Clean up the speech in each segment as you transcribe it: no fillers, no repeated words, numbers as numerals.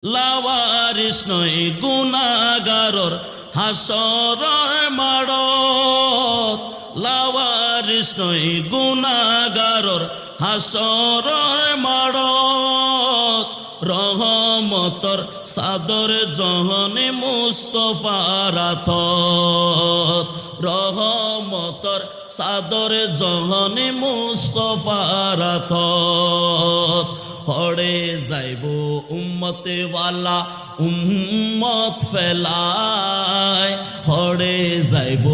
লাওয়ারিস নয় গুনাহগারর হাসরের মাঠত, লাওয়ারিস নয় গুনাহগারর হাসরের মাঠত। রহমতর সাদর জহনে মুস্তফার আতত, রহমতর সাদর জহনে মুস্তফার আতত। হরে যাইব উম্মতে ওয়ালা উম্মত ফেলায়, হরে যাইব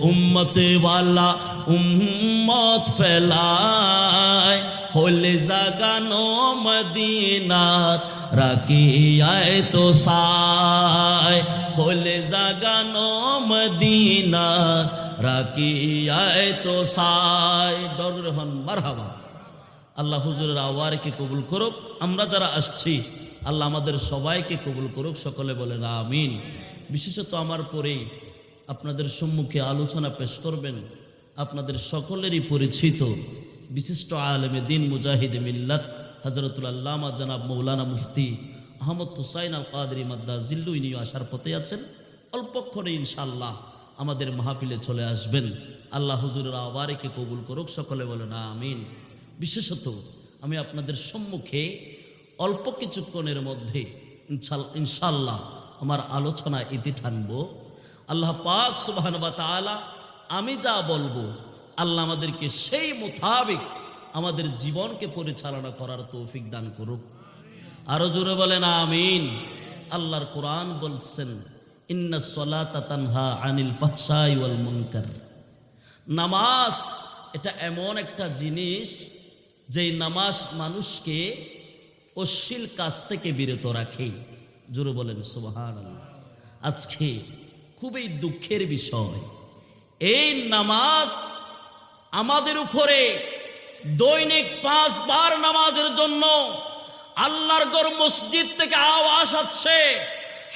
উম্মতে ওয়ালা উম্মত ফেলায়। হলে জাগানো মদিনাত রাখিয়ায় তো সায়, হলে জাগানো মদিনাত রাখিয়ায় তো সায়। ডর হন মারহাবা। আল্লাহ হুজুরের আওয়ারকে কবুল করুক, আমরা যারা আসছি আল্লাহ আমাদের সবাইকে কবুল করুক, সকলে বলেন আমিন। বিশেষত আমার পরেই আপনাদের সম্মুখে আলোচনা পেশ করবেন আপনাদের সকলেরই পরিচিত বিশিষ্ট আলেমে দিন মুজাহিদে মিল্লাত হযরতুল আল্লামা জনাব মৌলানা মুফতি আহমদ হুসাইন আল কাদরি মাদ্দা জিল্লু, ইনিও আসার পথে আছেন। অল্পক্ষণে ইনশাআল্লাহ আমাদের মাহফিলে চলে আসবেন। আল্লাহ হুজুরের আওয়ারকে কবুল করুক, সকলে বলেন আমিন। বিশেষত আমি আপনাদের সম্মুখে অল্প কিছুক্ষণের মধ্যে ইনশাআল্লাহ আমার আলোচনা ইতি টানব। আল্লাহ পাক সুবহানাহু ওয়া তাআলা আমি যা বলবো আল্লাহ আমাদেরকে সেই মোতাবেক আমাদের জীবনকে পরিচালনা করার তৌফিক দান করুক। আরো জোরে বলেন আমিন। আল্লাহর কোরআন বলছেন, ইন্নাস সালাতা তানহা আনিল ফাহশাই ওয়াল মুনকার। নামাজ এটা এমন একটা জিনিস যেই নামাজ মানুষকে অশ্লীল কাজ থেকে বিরত রাখে। জোরে বলেন সুবহানাল্লাহ। আজকে খুবই দুঃখের বিষয়, এই নামাজ আমাদের উপরে দৈনিক 5 বার নামাজের জন্য আল্লাহর ঘর মসজিদ থেকে আওয়াজ আসছে,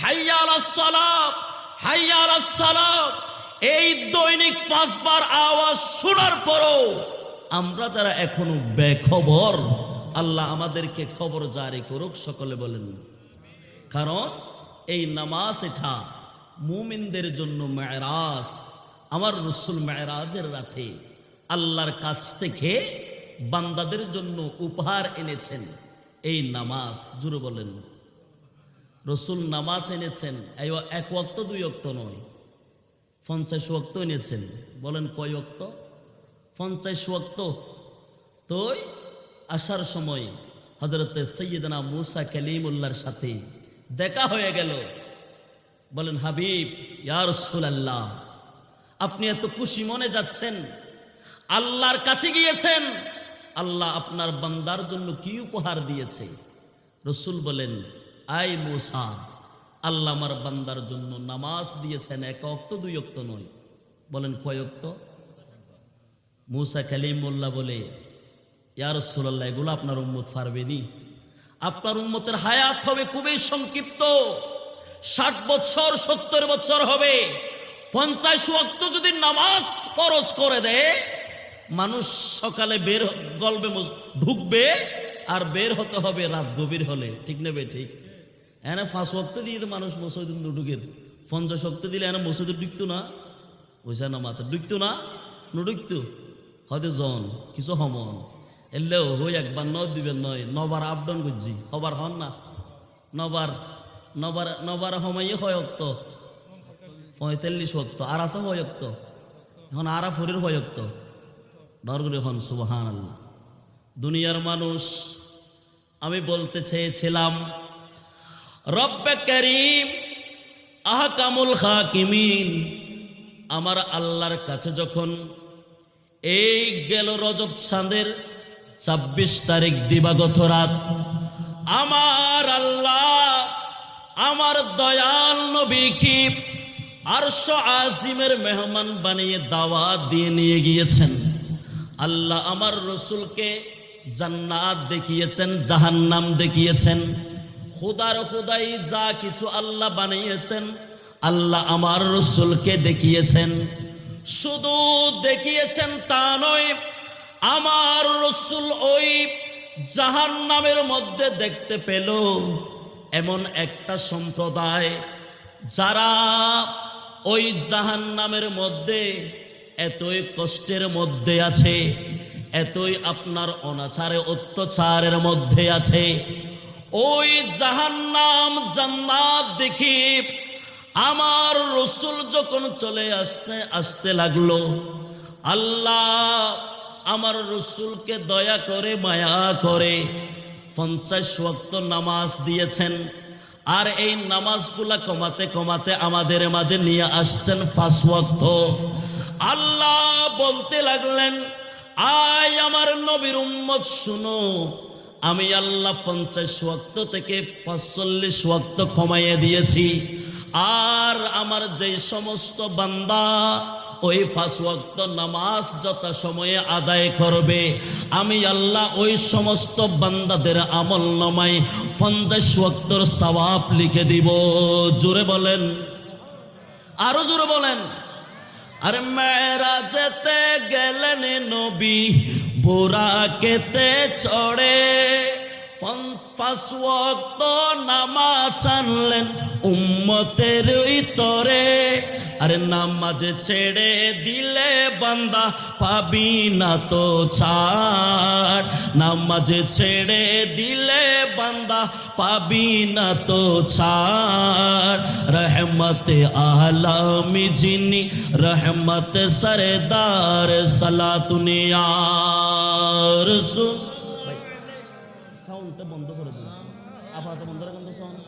হাইয়া আলাস সালাত, হাইয়া আলাস সালাত। এই দৈনিক 5 বার আওয়াজ শোনার পরও আমরা যারা এখনো বেখবর, আল্লাহ আমাদেরকে খবর জারি করুক, সকলে বলেন। কারণ এই নামাজ এটা মুমিনদের জন্য মেরাজ। আমার রাসূল মেরাজের রাতে আল্লাহর কাছ থেকে বান্দাদের জন্য উপহার এনেছেন এই নামাজ। জুড়ে বলেন, রাসূল নামাজ এনেছেন এক ওয়াক্ত 2 ওয়াক্ত নয়, 50 ওয়াক্ত এনেছেন। বলেন কয় ওয়াক্ত? 50 ওয়াক্ত। তো আসার সময় হযরতে সাইয়্যিদানা মূসা কালিমুল্লাহর সাথে দেখা হয়ে গেল। বলেন, হাবিব ইয়া রাসূলুল্লাহ, আপনি এত খুশি মনে যাচ্ছেন, আল্লাহর কাছে গিয়েছেন, আল্লাহ আপনার বান্দার জন্য কি উপহার দিয়েছে? রাসূল বলেন, আই মূসা, আল্লাহ আমার বান্দার জন্য নামাজ দিয়েছেন 1 ওয়াক্ত 2 ওয়াক্ত নয়। বলেন কয় ওয়াক্ত? মূসা কালিমুল্লাহ বলে, ইয়া রাসূলুল্লাহ, এগুলো আপনার উম্মত পারবেনি, আপনার উম্মতের হায়াত হবে খুবই সংক্ষিপ্ত, 60 বছর 70 বছর হবে। 50 ওয়াক্ত যদি নামাজ ফরজ করে দেয়, মানুষ সকালে বের গলবে ঢুকবে আর বের হতে হবে রাত গভীর হলে, ঠিক নেবে? ঠিক। এনে 5 ওয়াক্ত দিয়ে মানুষ মসজিদে ঢুকের, 50 ওয়াক্ত দিলে এনে মসজিদে ঢুকতো না, বুঝা না, মাথা ঢুকতো না, ঢুকতো হয়তো জন কিছু সমন এলেও হই একবার নয় দিবেন নয়, নবার আপ ডাউন করছি, হবার হন না, নবার নবার নবার সময় হয় অক্ত 45 ওয়াক্ত, আর আছে হয় অক্ত, এখন আর ফরির হয় অক্ত। ডর করে হন সুবহানাল্লাহ। দুনিয়ার মানুষ, আমি বলতে চেয়েছিলাম, রব্বে করিম আহকামুল হাকিমিন, আমার আল্লাহর কাছে যখন এই গেল রজব চাঁদের 26 তারিখ দিবাগত রাত, আমার আল্লাহ আমার দয়াল নবীকে আরশ আজিমের মেহমান বানিয়ে দাওয়াত দিয়ে নিয়ে গিয়েছেন। আল্লাহ আমার রাসূলকে জান্নাত দেখিয়েছেন, জাহান্নাম দেখিয়েছেন, খুদার খুদাই যা কিছু আল্লাহ বানিয়েছেন আল্লাহ আমার রাসূলকে দেখিয়েছেন। শুধু দেখিয়েছেন তা নয়, আমার রাসূল ওই জাহান্নামের মধ্যে দেখতে পেল এমন একটা সম্প্রদায় যারা ওই জাহান্নামের মধ্যে এতই কষ্টের মধ্যে আছে, এতই আপনার অনাচারে অত্যাচারের মধ্যে আছে। ওই জাহান্নাম জান্নাত দেখি আমার রসুল যখন চলে আসতে লাগলো, আল্লাহ আমার রসুলকে দয়া করে মায়া করে 50 ওয়াক্ত নামাজ দিয়েছেন। আর এই নামাজগুলা কমাতে কমাতে আমাদের মাঝে নিয়ে আসছেন 5 ওয়াক্ত। আল্লাহ বলতে লাগলেন, আয় আমার নবীর উম্মত শুনো, আমি আল্লাহ 50 ওয়াক্ত থেকে 45 ওয়াক্ত কমাইয়ে দিয়েছি। আর আমার যে সমস্ত বান্দা ওই 5 ওয়াক্ত নামাজ যথা সময়ে আদায় করবে, আমি আল্লাহ ওই সমস্ত বান্দাদের আমল নামায় 50 ওয়াক্তর সওয়াব লিখে দিব। জোরে বলেন, আরো জোরে বলেন। আর মেরাজেতে গেলেন নবী বুরাকেতে চড়ে, 5 ওয়াক্ত নামাজ আনলেন উম্মতের তরে। আরে নামাজ ছেড়ে দিলে বান্দা পাবি না তো ছাড়, নামাজ ছেড়ে দিলে বান্দা পাবি না তো ছাড়। রহমতে আলামি যিনি রহমত সরদার সালাতুনে ইয়া রাসূল। সাউন্ডটা বন্ধ করে দিন, আপাতত বন্ধ রাখুন তো সাউন্ড।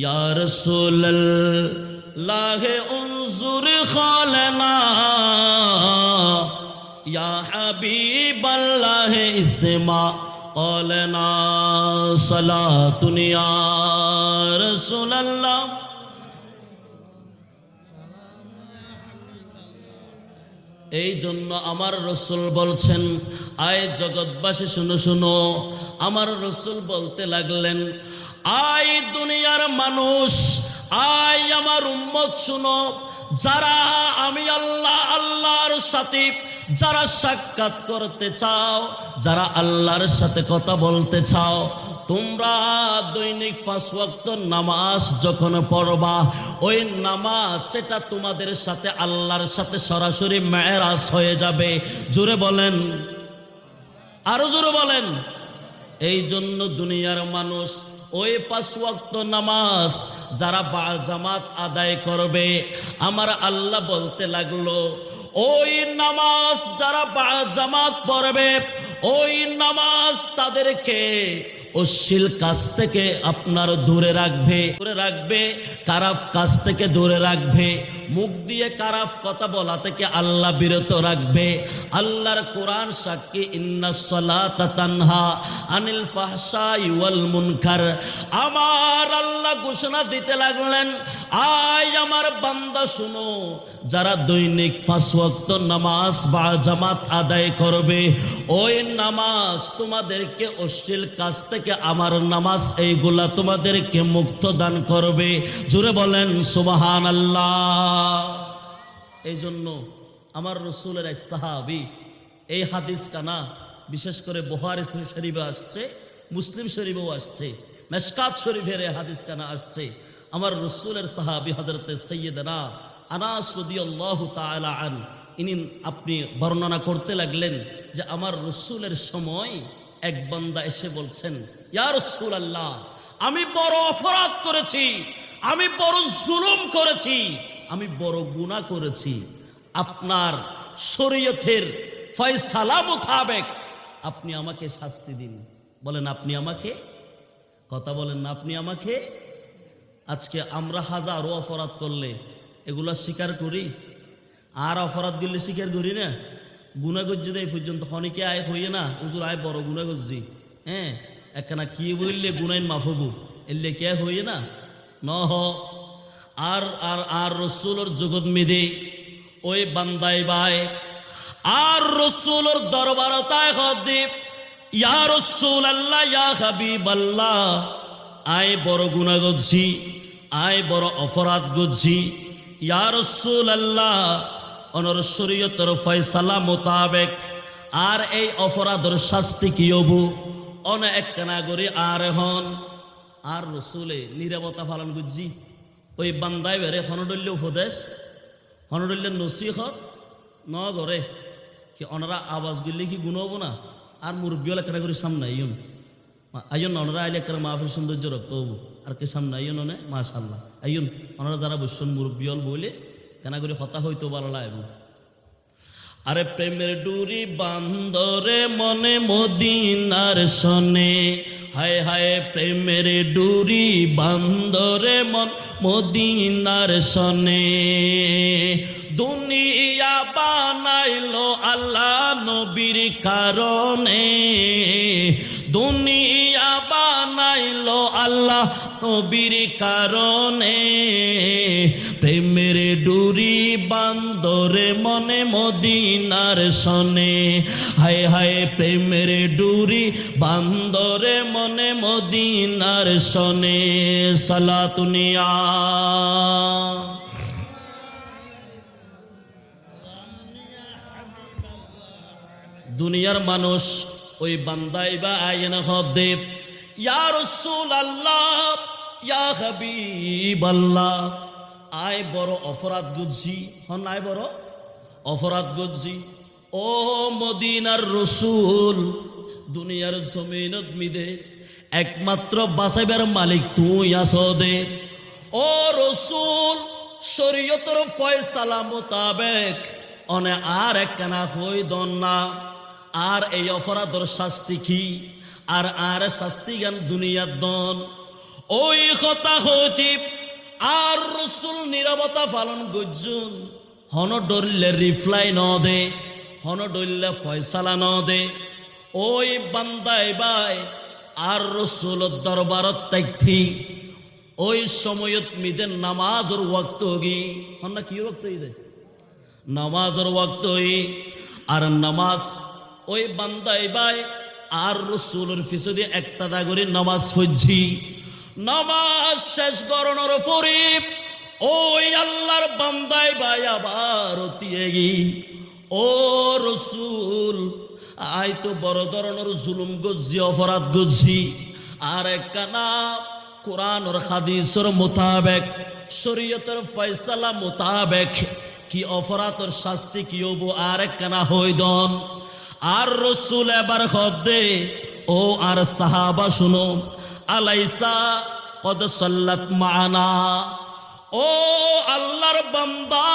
ইয়া রাসূলুল্লাহ উনজুর খালনা, ইয়া হাবিবাল্লাহ ইসমা قالنا صلاة يا رسول الله। এই জন্য আমার রসুল বলছেন, আয় জগৎবাসী শুনো শুনো, আমার রসুল বলতে লাগলেন, আয় দুনিয়ার মানুষ, আয় আমার উম্মত শুনো, যারা আমি আল্লাহর সাথে যারা সাক্ষাৎ করতে চাও, যারা আল্লাহর সাথে কথা বলতে চাও, তোমরা দৈনিক 5 ওয়াক্ত নামাজ যখন পড়বা, ওই নামাজ সেটা তোমাদের সাথে আল্লাহর সাথে সরাসরি মেরাজ হয়ে যাবে। জোরে বলেন, আরো জোরে বলেন। এই জন্য দুনিয়ার মানুষ ওই 5 ওয়াক্ত নামাজ যারা বাজামাত আদায় করবে, আমার আল্লাহ বলতে লাগলো, ওই নামাজ যারা বাজামাত পড়বে, ওই নামাজ তাদেরকে অশ্লীল কাজ থেকে আপনার দূরে রাখবে, খারাপ কাজ থেকে দূরে রাখবে, মুখ দিয়ে খারাপ কথা বলা থেকে আল্লাহ বিরত রাখবে। আল্লাহর কোরআন সাক্ষী, ইন্নাস সালাতা তানহা আনিল ফাহশাই ওয়াল মুনকার। আমার আল্লাহ ঘোষণা দিতে লাগলেন, আয় আমার বান্দা শুনো, যারা দৈনিক 5 ওয়াক্ত নামাজ বা জামাত আদায় করবে, ওই নামাজ তোমাদেরকে অশ্লীল কাজ থেকে আমার নামাজ এইগুলা তোমাদেরকে মুক্ত দান করবে। জোরে বলেন সুবহানাল্লাহ। এই জন্য আমার রসুলের এক সাহাবী, এই হাদিস কানা বিশেষ করে বুখারী শরীফে আসছে, মুসলিম শরীফেও আসছে, মিশকাত শরীফের এই হাদিস কানা আসছে। আমার রসুলের সাহাবী হযরত সাইয়্যিদানা আনাস রাদিয়াল্লাহু তাআলা আন, ইনি আপনি বর্ণনা করতে লাগলেন যে আমার রসুলের সময় এক বান্দা এসে বলছেন, ইয়া রাসূলুল্লাহ, আমি বড় অপরাধ করেছি, আমি বড় জুলুম করেছি, আমি বড় গুনাহ করেছি, আপনার শরীয়তের ফয়সালা মোতাবেক আপনি আমাকে শাস্তি দিন। বলেন আপনি আমাকে, কথা বলেন না, আপনি আমাকে। আজকে আমরা হাজারো অপরাধ করলে এগুলা স্বীকার করি, আর অপরাধ করলে স্বীকার করি না। গুনাহ করছি এই পর্যন্ত অনেকে আয় হইয়ে না, হুজুর আয় বড় গুনাহ করছি, হ্যাঁ একখানা কি বললে গুনাইন মাফ হবো, এলে কে হইয়ে না নহ। আর আর আর রসুলোর জগৎ মেদে ওই বান্দাই বাই আর রসুলোর দরবারতায় হদ্দীপ, ইয়া রাসূলুল্লাহ, ইয়া হাবিবাল্লাহ, আয় বড় গুনাহ করছি, আয় বড় অপরাধ করছি, ইয়া রাসূলুল্লাহ, অনর শরীয়তের ফয়সালা মোতাবেক আর এই অপরাধের শাস্তি কি হবো? অনেক কানা করি আর হন আর রসুলে নিরাপত্তা পালন করছি ওই বান্দায় বেড়ে হনডল্য উপদেশ হনডল্য নসিহত ন করে কি ওনারা আওয়াজ করলে কি গুণ হবো না আর মুরব্বীল একটা করে সামনে আইন ওনারা আইলে একটা মাহফিল সৌন্দর্য রক্ত হবো আর কে সামনে আইন অনে মাশাল্লাহ আইন ওনারা যারা বসছেন মুরব্বীল বলে কেনা করে হতা হইতো ভালো লাগবো আরে প্রেমের ডুরি বান্দরে মনে মদিনার সনে হায় হায় প্রেমের ডুরি বান্দরে মন মদিনার সনে দুনিয়া বানাইলো আল্লাহ নবীর কারণে দুনিয়া বানাইলো আল্লাহ নবীর কারণে প্রেমের ডুরি বান্দরে মনে মদিনার সনে হায় হায় প্রেমের ডুরি বান্দরে মনে মদিনার সনে সালাতুনিয়া দুনিয়ার মানুষ ওই বান্দাই বা আয়না হদেব ইয়া রাসূলুল্লাহ ইয়া হাবিবাল্লাহ আয় বড় অপরাধ গুজি হন আয় বড় অপরাধ গুজি ও মদিনার রসুল দুনিয়ার জমিনত মিদে একমাত্র বাঁচাইবার মালিক তুই আছো দে ও রসুল শরীয়তের ফয়সালা মোতাবেক অনে আর একখানা হই দন না আর এই অপরাধের শাস্তি কি আর শাস্তি জ্ঞান দুনিয়ার দন ওই কথা হইতি আর রসুল নীরবতা পালন গজ্জুন হন ডরলে রিপ্লাই ন দে হন ডরলে ফয়সালা ন দে ওই বান্দাই বাই আর রসুলের দরবারত তাইথি ওই সময়ত মিদে নামাজের ওয়াক্ত গি হন না কি ওয়াক্ত দে নামাজের ওয়াক্ত আর নামাজ ওই বান্দাই বাই আর রসুলের পিছনে একটা দাগরি নামাজ পড়ছি নামাজ শেষ করানোর পরে ওই আল্লাহর বান্দাই ভাই আবার অতিয়েগি ও রসুল আই তো বড় ধরনের জুলুম গজ্জি অপরাধ গজ্জি আর একখানা কোরআনের হাদিসের মোতাবেক শরীয়তের ফয়সালা মোতাবেক কি অপরাধের শাস্তি কি হবো আর একখানা হইদন আর রসুল এবার হদে ও আর সাহাবা শুনো আলাইসা কদ সাল্লাত মানা ও আল্লাহর বান্দা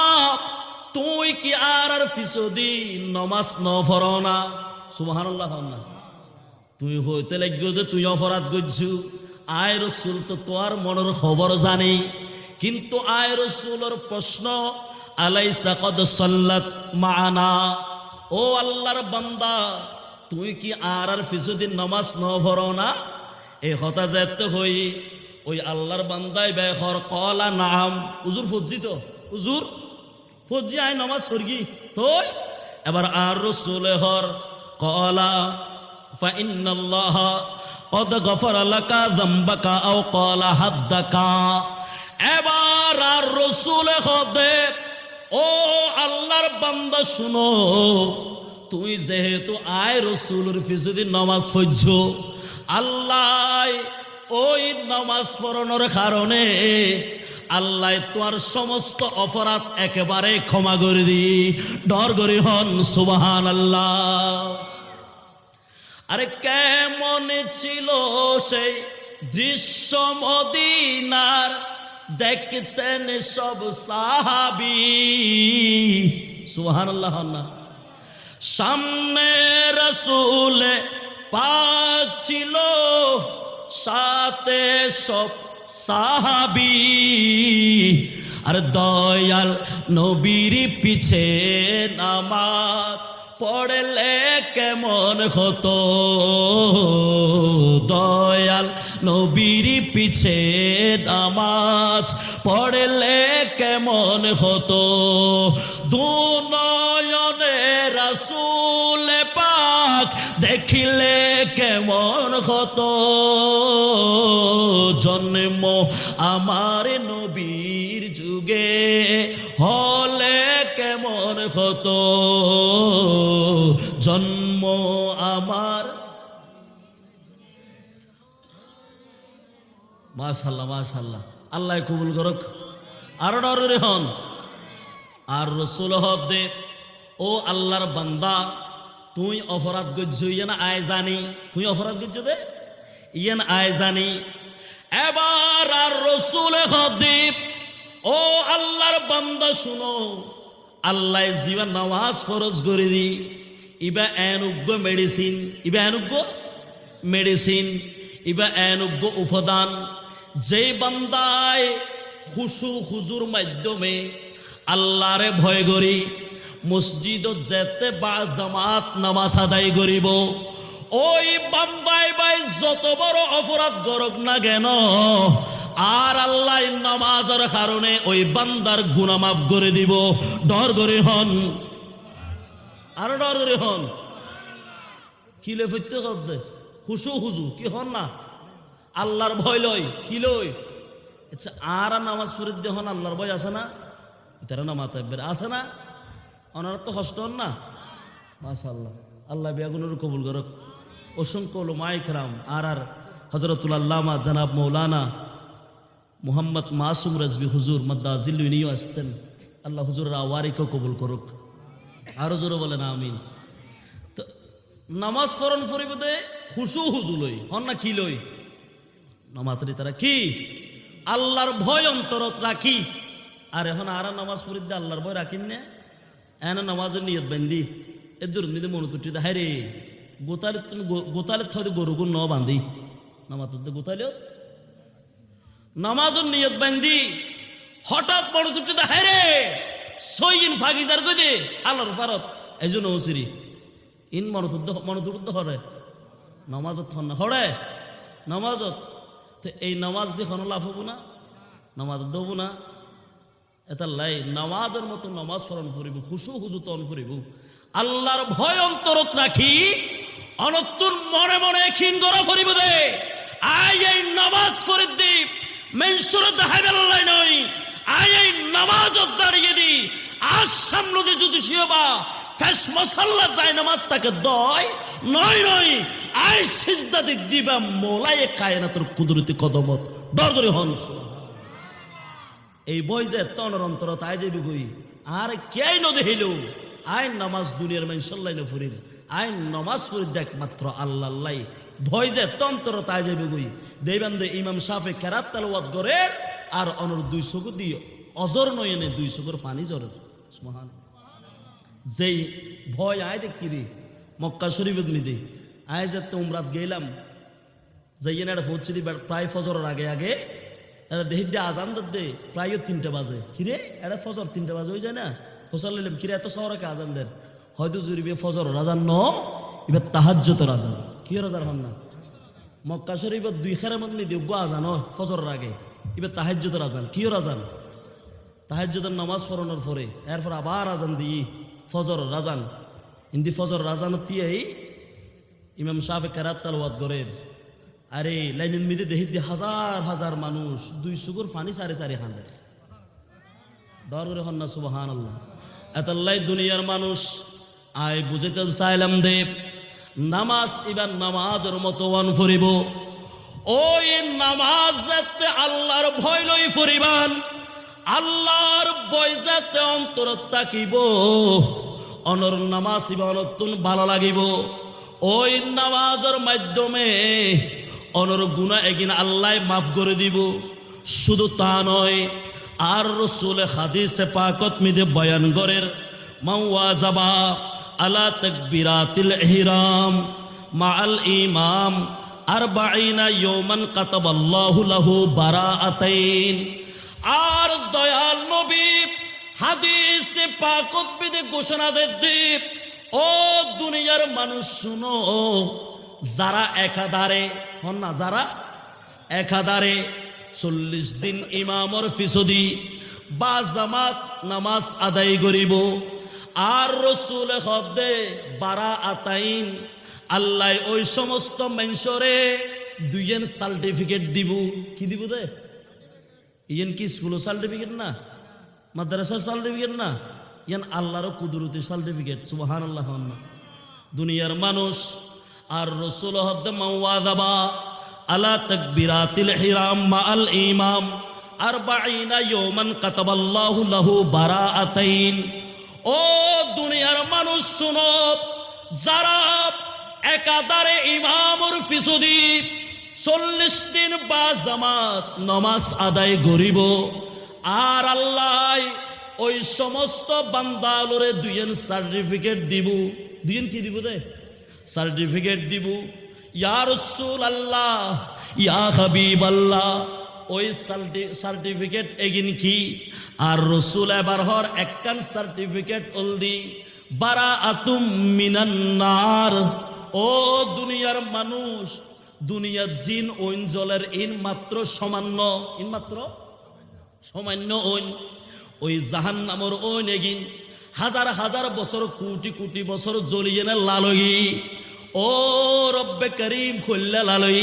তুই কি আর ফিসদি নমাজ ন পড়ো না সুবহানাল্লাহ না তুই হইতে লাগবে যে তুই অপরাধ করছু আয় রসুল তো তোর মনের খবর জানি কিন্তু আয় রসুলের প্রশ্ন আলাইসা কদ সাল্লাত মানা ও আল্লাহর বান্দা তুই কি আর ফিসদি নমাজ ন পড়ো না এই হতা যেতে হই ওই আল্লাহর বান্দাই বেহর কলা নাম হুজুর ফজ্জি তো হুজুর ফজ্জি আয় নামাজ করগি তো এবার আর রসুল হর কলা ফা ইন্নাল্লাহ কদ গফারা লাকা যামবাকা আও কলা হাদ্দাকা এবার আর রসুল হদে ও আল্লাহর বান্দা শুনো তুই যেহেতু আয় রসুলের পিছনে নামাজ পড়ছ আল্লাহ ওই নামাজ পড়ানোর কারণে আল্লাহ তোর সমস্ত অপরাধ একেবারে ক্ষমা করে দি ডর করে হন সুবহানাল্লাহ আরে কেমন ছিল সেই দৃশ্য মদিনার দেখছেন সব সাহাবী সুবহানাল্লাহ না সামনে রাসূল পাক ছিল সাথে সব সাহাবী আর দয়াল নবীর পিছে নামাজ পড়লে কেমন হতো দয়াল নবীর পিছে নামাজ পড়লে কেমন হতো দুনয়নে রাসূল পাক দেখিলে কেমন হতো জন্ম আমার নবীর যুগে হলে কেমন হতো জন্ম আমার মাশাল্লাহ মাশাল্লাহ, আল্লাহ কবুল করক। আরো ডরে হন। আর রসুল হদে ও আল্লাহর বান্দা, তুই অপরাধ করছ ইয়ান আয় জানি, তুই অপরাধ করছ দে ইয়ান আয় জানি। এবার আর রসুল হদে ও আল্লাহর বান্দা শুনো, আল্লাহ জীবন নামাজ ফরজ করে দি, ইবা এনুগ্য মেডিসিন, ইবা এনুগ্য মেডিসিন, ইবা এনুগ্য উপাদান। যে বান্দায় খুশু খুজুর মাধ্যমে আল্লাহরে ভয় করি মসজিদত যেতে বা জামাত নামাজ আদায় করিব, ওই বান্দায় বাই যত বড় অপরাধ করক না কেন, আর আল্লাহ নামাজের কারণে ওই বান্দার গুনাহ মাফ করে দিব। ডর করে হন, আরো ডর করে হন। কিলে ফিরতে করতে হুসু হুজু কি হন না, আল্লাহর ভয় লই কি লই। আচ্ছা, আর নামাজ পড়িতে হন আল্লাহর ভয় আছে না, তারা নামাজ আছে না, ওনারা তো কষ্ট হন না। মাশাআল্লাহ, আল্লাহ বেগুনের কবুল করক। অসংখ্য উলামায়ে কেরাম আর হযরতুল আল্লামা জনাব মৌলানা মুহাম্মদ মাসুম রাজভী হুজুর মাদ্দাজিল্লু ইনিও আসছেন। আল্লাহ হুজুরের আওয়ারিকেও কবুল করুক। আরো জোরে বলেন আমিন। তো নামাজ পড়ন ফরিবদে হুসু হুজু লই হন না কি লই, নামাজের তারা কি আল্লাহর ভয় অন্তরত রাখি। আর এখন আর নামাজ পড়িতে আল্লাহর ভয় রাখিন না, এনে নামাজের নিয়ত বান্ধি এ দুর্নীতি মনোতুটি হাই রে গোতালে তুমি গোতালে থতে গরুগুর ন বান্ধি নামাজ গোতালে নামাজের নিয়ত বান্ধি হঠাৎ মনোতুটি হাই রে সইন ফাগিজার কই দে আল্লাহর ফারত এই জন্য ওসিরি ইন মনোতুট হরে নামাজত থন না হরে নামাজত। তো এই নামাজ দিয়ে কোনো লাভ হবো না, নামাজ দেবো না। এটা লাই নামাজের মতো নামাজ পড়ন ফুরিব, খুশু হুজু তন ফুরিব, আল্লাহর ভয় অন্তরত রাখি অনত্তর মনে মনে ক্ষীণ করা ফুরিব দে। আই এই নামাজ ফরিদ দি মেনসুরে দেখাইবে আল্লাহ নই, আই এই নামাজত দাঁড়িয়ে দি আজ সামনে দিয়ে যদি শিওবা ফেস মশাল্লা যায় নামাজ তাকে দয় নয় নয় আই সিজদা দিক দিবা মোলায়ে কায়নাতের কুদরতি কদমত ডর করে হন। এই বই যে তনর অন্তরত আই যাবি গই আর কে ন দেখিল আই নামাজ দুনিয়ার মেনসল্লাই ন ফুরির আই নামাজ ফুরির দেখ মাত্র আল্লাহ আল্লাহ ভয় যে তন্তরত আই যাবি গই দেবান্দে ইমাম সাফে কেরাত তেলাওয়াত করে আর অনর দুই চোখ দিয়ে অজর নয়নে দুই চোখের পানি জরের সুবহান। যেই ভয় আয় দেখি দি মক্কা শরীফত মিদি আয় যে তোমরাত গেলাম যাইয়ে না পৌঁছে দি প্রায় ফজরের আগে আগে এটা দেখি দিয়ে আজান দে প্রায় 3টা বাজে। কিরে এটা ফজর 3টা বাজে হয়ে যায় না, হোসাল নিলাম কিরে এত শহরকে আজান দেন হয়তো জুড়িবে ফজর রাজান ন এবার তাহাজ্জুদের আজান কি রাজার হন না। মক্কা শরীফত 2 খেরের মধ্যে দিব্য আজান হয় ফজরের আগে, এবার তাহাজ্জুদের আজান কি আজান, তাহাজ্জুদের নামাজ পড়ানোর পরে এরপর আবার আজান দিই ফজর রাজান। ইন্দি ফজর রাজান তিয়েই ইমাম সাহেব কেরাত তেলাওয়াত করেন। আরে লাইনের মিদে দেখি দিয়ে হাজার হাজার মানুষ দুই সুগুর পানি সারে সারে হাঁদের দররে হন না সুবহানাল্লাহ। এতাল্লাই দুনিয়ার মানুষ আয় বুঝাইতে চাইলাম দেব নামাজ এবার নামাজের মতো ওয়ান ফরিব, ওই নামাজ যাতে আল্লাহর ভয় লই ফরিবান, আল্লাহর ভয় যাতে অন্তরত থাকিব, অনর নামাজ ইবা নতুন ভালো লাগিব। ওই নামাজের মাধ্যমে অনর গুনাহ এগিন আল্লাহ মাফ করে দিব। শুধু তা নয়, আর রাসূল হাদিসে পাকত মিদে বয়ান করের মাওয়াজাবা আলা তাকবীরাতিল ইহরাম মাআল ইমাম 40 ইয়াওমান কাতাবাল্লাহু লাহু বারাআতাইন। আর দয়াল নবী হাদিসে পাকত মিদে ঘোষণা দেন, ও দুনিয়ার মানুষ শুনো, যারা একাধারে হন না, যারা একাধারে 40 দিন ইমামর ফিসদি বা জামাত নামাজ আদায় করিব, আর রাসূল হদে বারাআতাইন আল্লাহ ওই সমস্ত মানুষরে দুইজন সার্টিফিকেট দিব। কি দিব দে ইয়েন কি স্কুলের সার্টিফিকেট না, মাদ্রাসার সার্টিফিকেট না, ইয়ান আল্লাহর কুদরতি সার্টিফিকেট সুবহানাল্লাহ। দুনিয়ার মানুষ আর রাসূল হদে মাওয়াজাবা আলা তাকবীরাতিল ইহরাম মাআল ইমাম 40 ইয়াওমান কাতাবাল্লাহু লাহু বারাআতাইন। ও দুনিয়ার মানুষ শুনো, যারা একাধারে ইমামর পিছুদি 40 দিন বা জামাত নামাজ আদায় করিব, আর আল্লাহ ওই সমস্ত বান্দালরে দুইয়েন সার্টিফিকেট দিব। দুইয়েন কি দিব রে? সার্টিফিকেট দিব। ইয়া রাসূলুল্লাহ, ইয়া হাবিবাল্লাহ, ওই সার্টিফিকেট এগিন কি? আর রসুল এবার হর একখান সার্টিফিকেট অলদি বারাআতুম মিনান নার। ও দুনিয়ার মানুষ, দুনিয়ার জিন ওইন জলের ইন মাত্র সামান্য, ইন মাত্র সামান্য ওইন, ওই জাহান্নামর ওইন এগিন হাজার হাজার বছর কোটি কোটি বছর জ্বলিয়ে না লালই। ও রব্বে করিম খুললে লালই,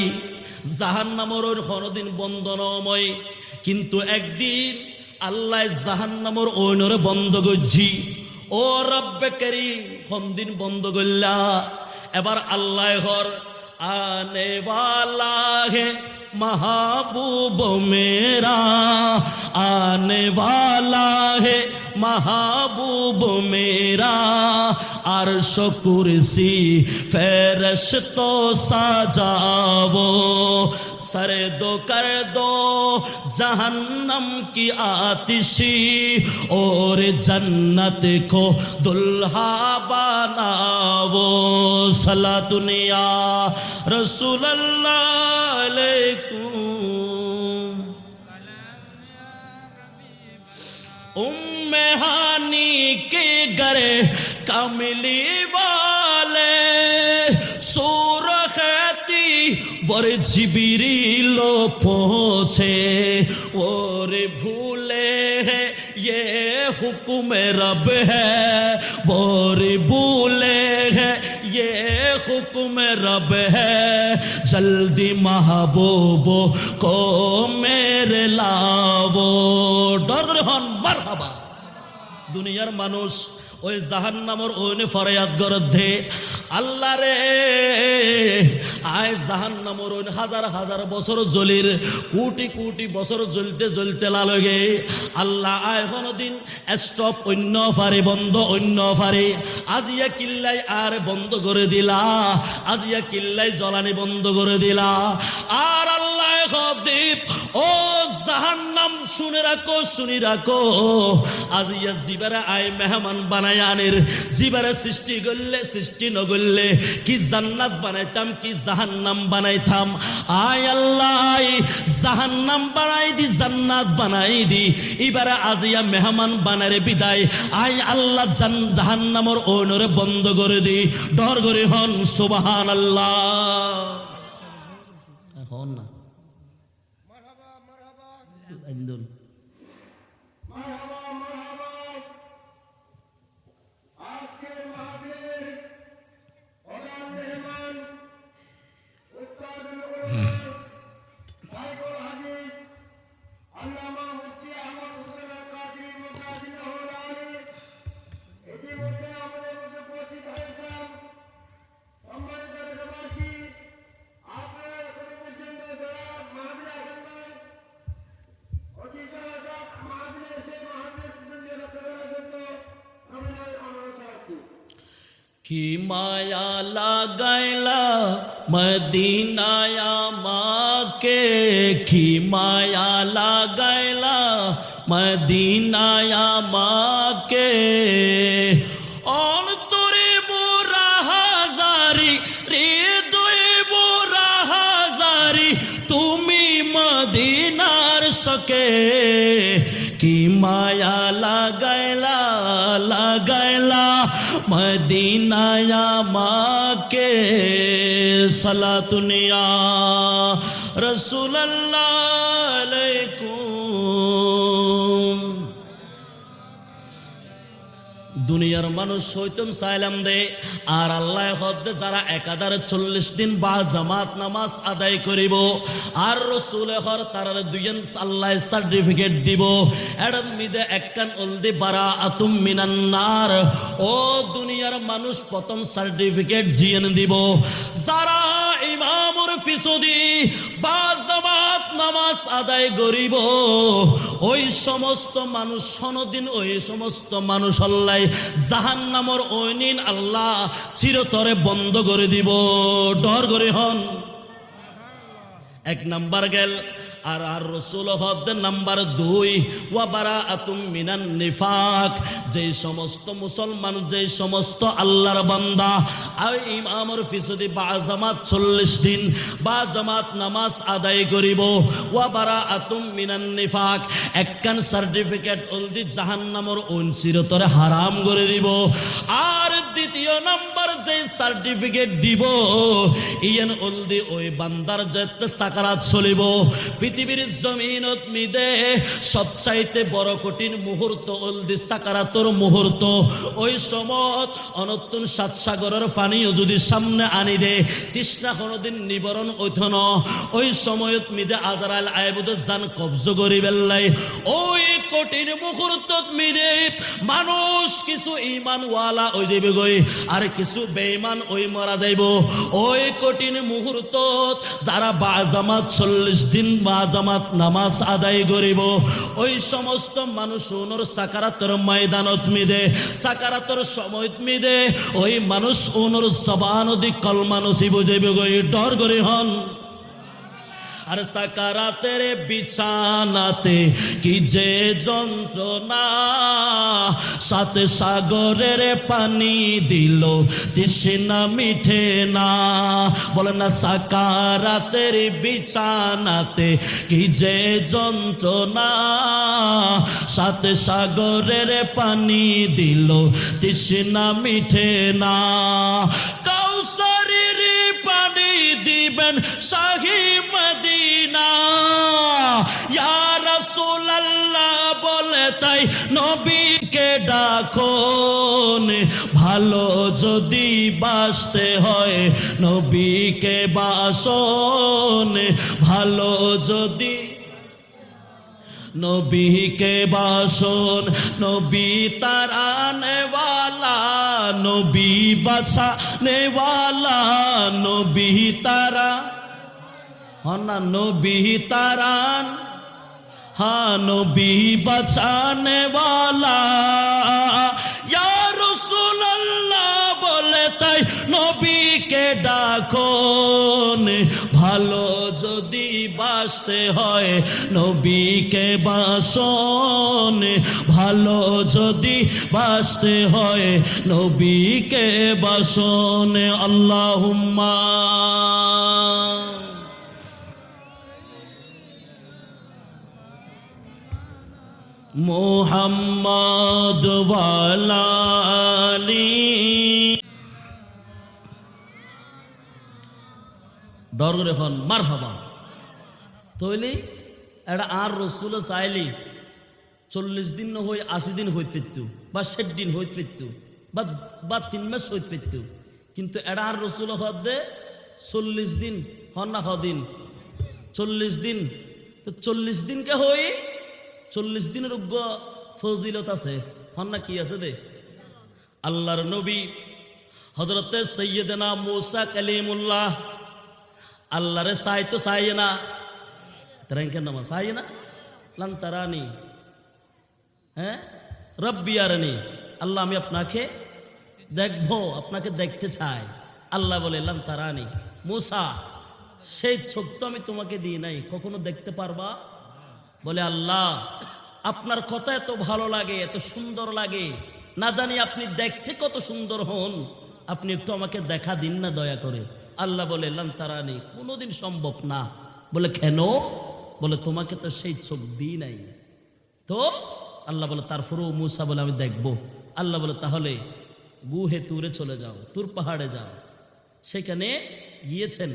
জাহান্নামর ওই কোনদিন বন্ধ নয়, কিন্তু একদিন আল্লাহ জাহান্নামর ওইনরে বন্ধ করছি। ও রব্বে করিম কোনদিন বন্ধ করলা? এবার আল্লাহ ঘর आने वाला है महबूब मेरा, आने वाला है महबूब मेरा, अर्श कुर्सी फरिश्तों सजाओ, सरे दो कर दो जहन्नम की आतिशी, और जन्नत को दुल्हा बनाओ। सला दुनिया रसूलल्लाह अलैकुम। उम्मे हानी के घरे कमली वाले सूरखती वर जिबरीलो पहुँचे, और भूले है ये हुक्म रब है, और भूले है ये हुक्म रब है, जल्दी महबूबो को मेरे लावो। डर हन मरहबा। दुनियार मानुष ওই জাহান্নামর ওইনে ফরিয়াদ করতে, আল্লাহ রে আয় জাহান্নামর ওইন হাজার হাজার বছর জ্বলির, কোটি কোটি বছর জ্বলতে জ্বলতে লাগে। আল্লাহ আয় কোনদিন স্টপ অন্য ফারে বন্ধ অন্য ফারে, আজিয়া কিল্লাই আর বন্ধ করে দিলা, আজিয়া কিল্লাই জ্বলানি বন্ধ করে দিলা। আর আল্লাহ খদীপ ও জাহান্নাম শুনে রাখো, শুনি রাখো, আজিয়া জিবারে আয় মেহমান বানায় আনের, জিবারে সৃষ্টি করলে সৃষ্টি ন করলে কি জান্নাত বানাইতাম কি জাহান্নাম বানাইতাম। আয় আল্লাহ জাহান্নাম বানাই দি জান্নাত বানাই দি, এবারে আজিয়া মেহমান বানারে বিদায়। আয় আল্লাহ জাহান্নামর ওনরে বন্ধ করে দি। ডর করে হন সুবহানাল্লাহ। হন না কি মায়া লাগাইলা মদিনায়া মাকে, কি মায়া লাগাইলা মদিনায়া মাকে, অন্তরে মোরা হাজারি হৃদয়ে মোরা হাজারি, তুমি মদিনার শকে। কি মায়া লাগাইলা লাগাইলা মদিনায়া মাকে, সালাতুনিয়া রাসূলুল্লাহ আলাইকুম। দুনিয়ার মানুষ হইতম সাইলাম দে, আর আল্লাহ হদ্দে যারা একাধারে 40 দিন বা জামাত নামাজ আদায় করিব, আর রসুল হর তার দুইজন আল্লাহ সার্টিফিকেট দিব। এর মিদে একখান অলদি বারাআতুম মিনান নার। ও দুনিয়ার মানুষ প্রথম সার্টিফিকেট জিয়েন দিব, যারা ইমামর ফিসদি বা জামাত নামাজ আদায় করিব, ওই সমস্ত মানুষ সনদিন ওই সমস্ত মানুষ আল্লাহ জাহান্নামর ঐনিন আল্লাহ চিরতরে বন্ধ করে দিব। ডর করে হন। এক নাম্বার গেল। আর রাসূল হদ নাম্বার 2 ওয়া বারাআতুম মিনান নিফাক, যে সমস্ত মুসলমান যে সমস্ত আল্লাহর বান্দা আর ইমামর ফিসদি বা জামাত 40 দিন বা জামাত নামাজ আদায় করিব, ওয়া বারাআতুম মিনান নিফাক একখান সার্টিফিকেট অলদি জাহান্নামর চিরতরে হারাম করে দিব। আর দ্বিতীয় নাম্বার যে সার্টিফিকেট দিব ইয়ান অলদি ওই বান্দার যেতে সাকারাত চলিব। পৃথিবীর জমিনত মিদে সবচাইতে বড় কঠিন মুহূর্ত অলদি সাকারাতর মুহূর্ত। ওই সময় অনতুন সাত সাগরের পানিও যদি সামনে আনি দে তৃষ্ণা কোনোদিন নিবারণ হইত না। ওই সময়ত মিদে আজরাইল আইবুদ জান কবজ করি বেল্লাই। ওই কঠিন মুহূর্ত মিদে মানুষ কিছু ঈমানওয়ালা হয়ে যাবে গই, আর কিছু বেঈমান ওই মারা যাইব। ওই কঠিন মুহূর্ত যারা বা জামাত 40 দিন বা জামাত নামাজ আদায় করিব, ওই সমস্ত মানুষ ওনর সাকারাতের ময়দানত মিদে সাকারাতের সময় মিদে ওই মানুষ ওনর জবান দি কলমা নসিব যাইবে গই। ডর করে হন। আর সাকারাতের বিছানাতে কি যে যন্ত্রণা, সাথে সাগরের পানি দিল তৃষ্ণা মিঠে না। বলেন না, সাকারাতের বিছানাতে কি যে যন্ত্রণা, সাথে সাগরের পানি দিল তৃষ্ণা মিঠে না। কাউসারের পানি দিবেন শাহী মদিনা, ইয়া রাসূলুল্লাহ বলে তাই নবীকে ডাকুন। ভালো যদি বাসতে হয় নবীকে বাসন, ভালো যদি নবীকে বাসন। নবী তারানেওয়ালা, নবী বাঁচানেওয়ালা, নবী তারা হনা নবী তারান, হ্যাঁ নবী বাঁচানেওয়ালা। ইয়া রাসূলুল্লাহ বলে তাই নবীকে ডাকুন। ভালো যদি বাসতে হয় নবীকে বাসন, ভালো যদি বাসতে হয় নবীকে বাসন। আল্লাহুম্মা মুহাম্মদ ওয়ালা আলি। ডর করে হন মারহাবা। তৈলি এটা আর রসুল চাইলি 40 দিন ন হই 80 দিন হইত পেত বা 60 দিন হইত পেত বা 3 মাস হইত পেত, কিন্তু এটা আর রসুল হদে 40 দিন হন না হদিন 40 দিন। তো 40 দিনকে হই 40 দিনের উগ্র ফজিলত আছে হন না, কি আছে দে। আল্লাহর নবী হযরতে সাইয়্যিদানা মুসা কালিমুল্লাহ আল্লাহরে চাই তো চাই না, তারাইকের নাম চাই না। লান তারানি, হ্যাঁ রব্বি আরানি, আল্লাহ আমি আপনাকে দেখবো, আপনাকে দেখতে চাই। আল্লাহ বলে লান তারানি, মুসা সেই চোখ তো আমি তোমাকে দিই নাই, কখনো দেখতে পারবা? বলে আল্লাহ আপনার কথা এত ভালো লাগে, এত সুন্দর লাগে, না জানি আপনি দেখতে কত সুন্দর হন, আপনি একটু আমাকে দেখা দিন না দয়া করে। আল্লাহ বলে লান তারানি, কোনোদিন সম্ভব না। বলে কেন? বলে তোমাকে তো সেই চোখ দিই নাই। তো আল্লাহ বলে তারপরেও মুসা বলে আমি দেখবো। আল্লাহ বলে তাহলে গুহে তুরে চলে যাও, তুর পাহাড়ে যাও। সেখানে গিয়েছেন।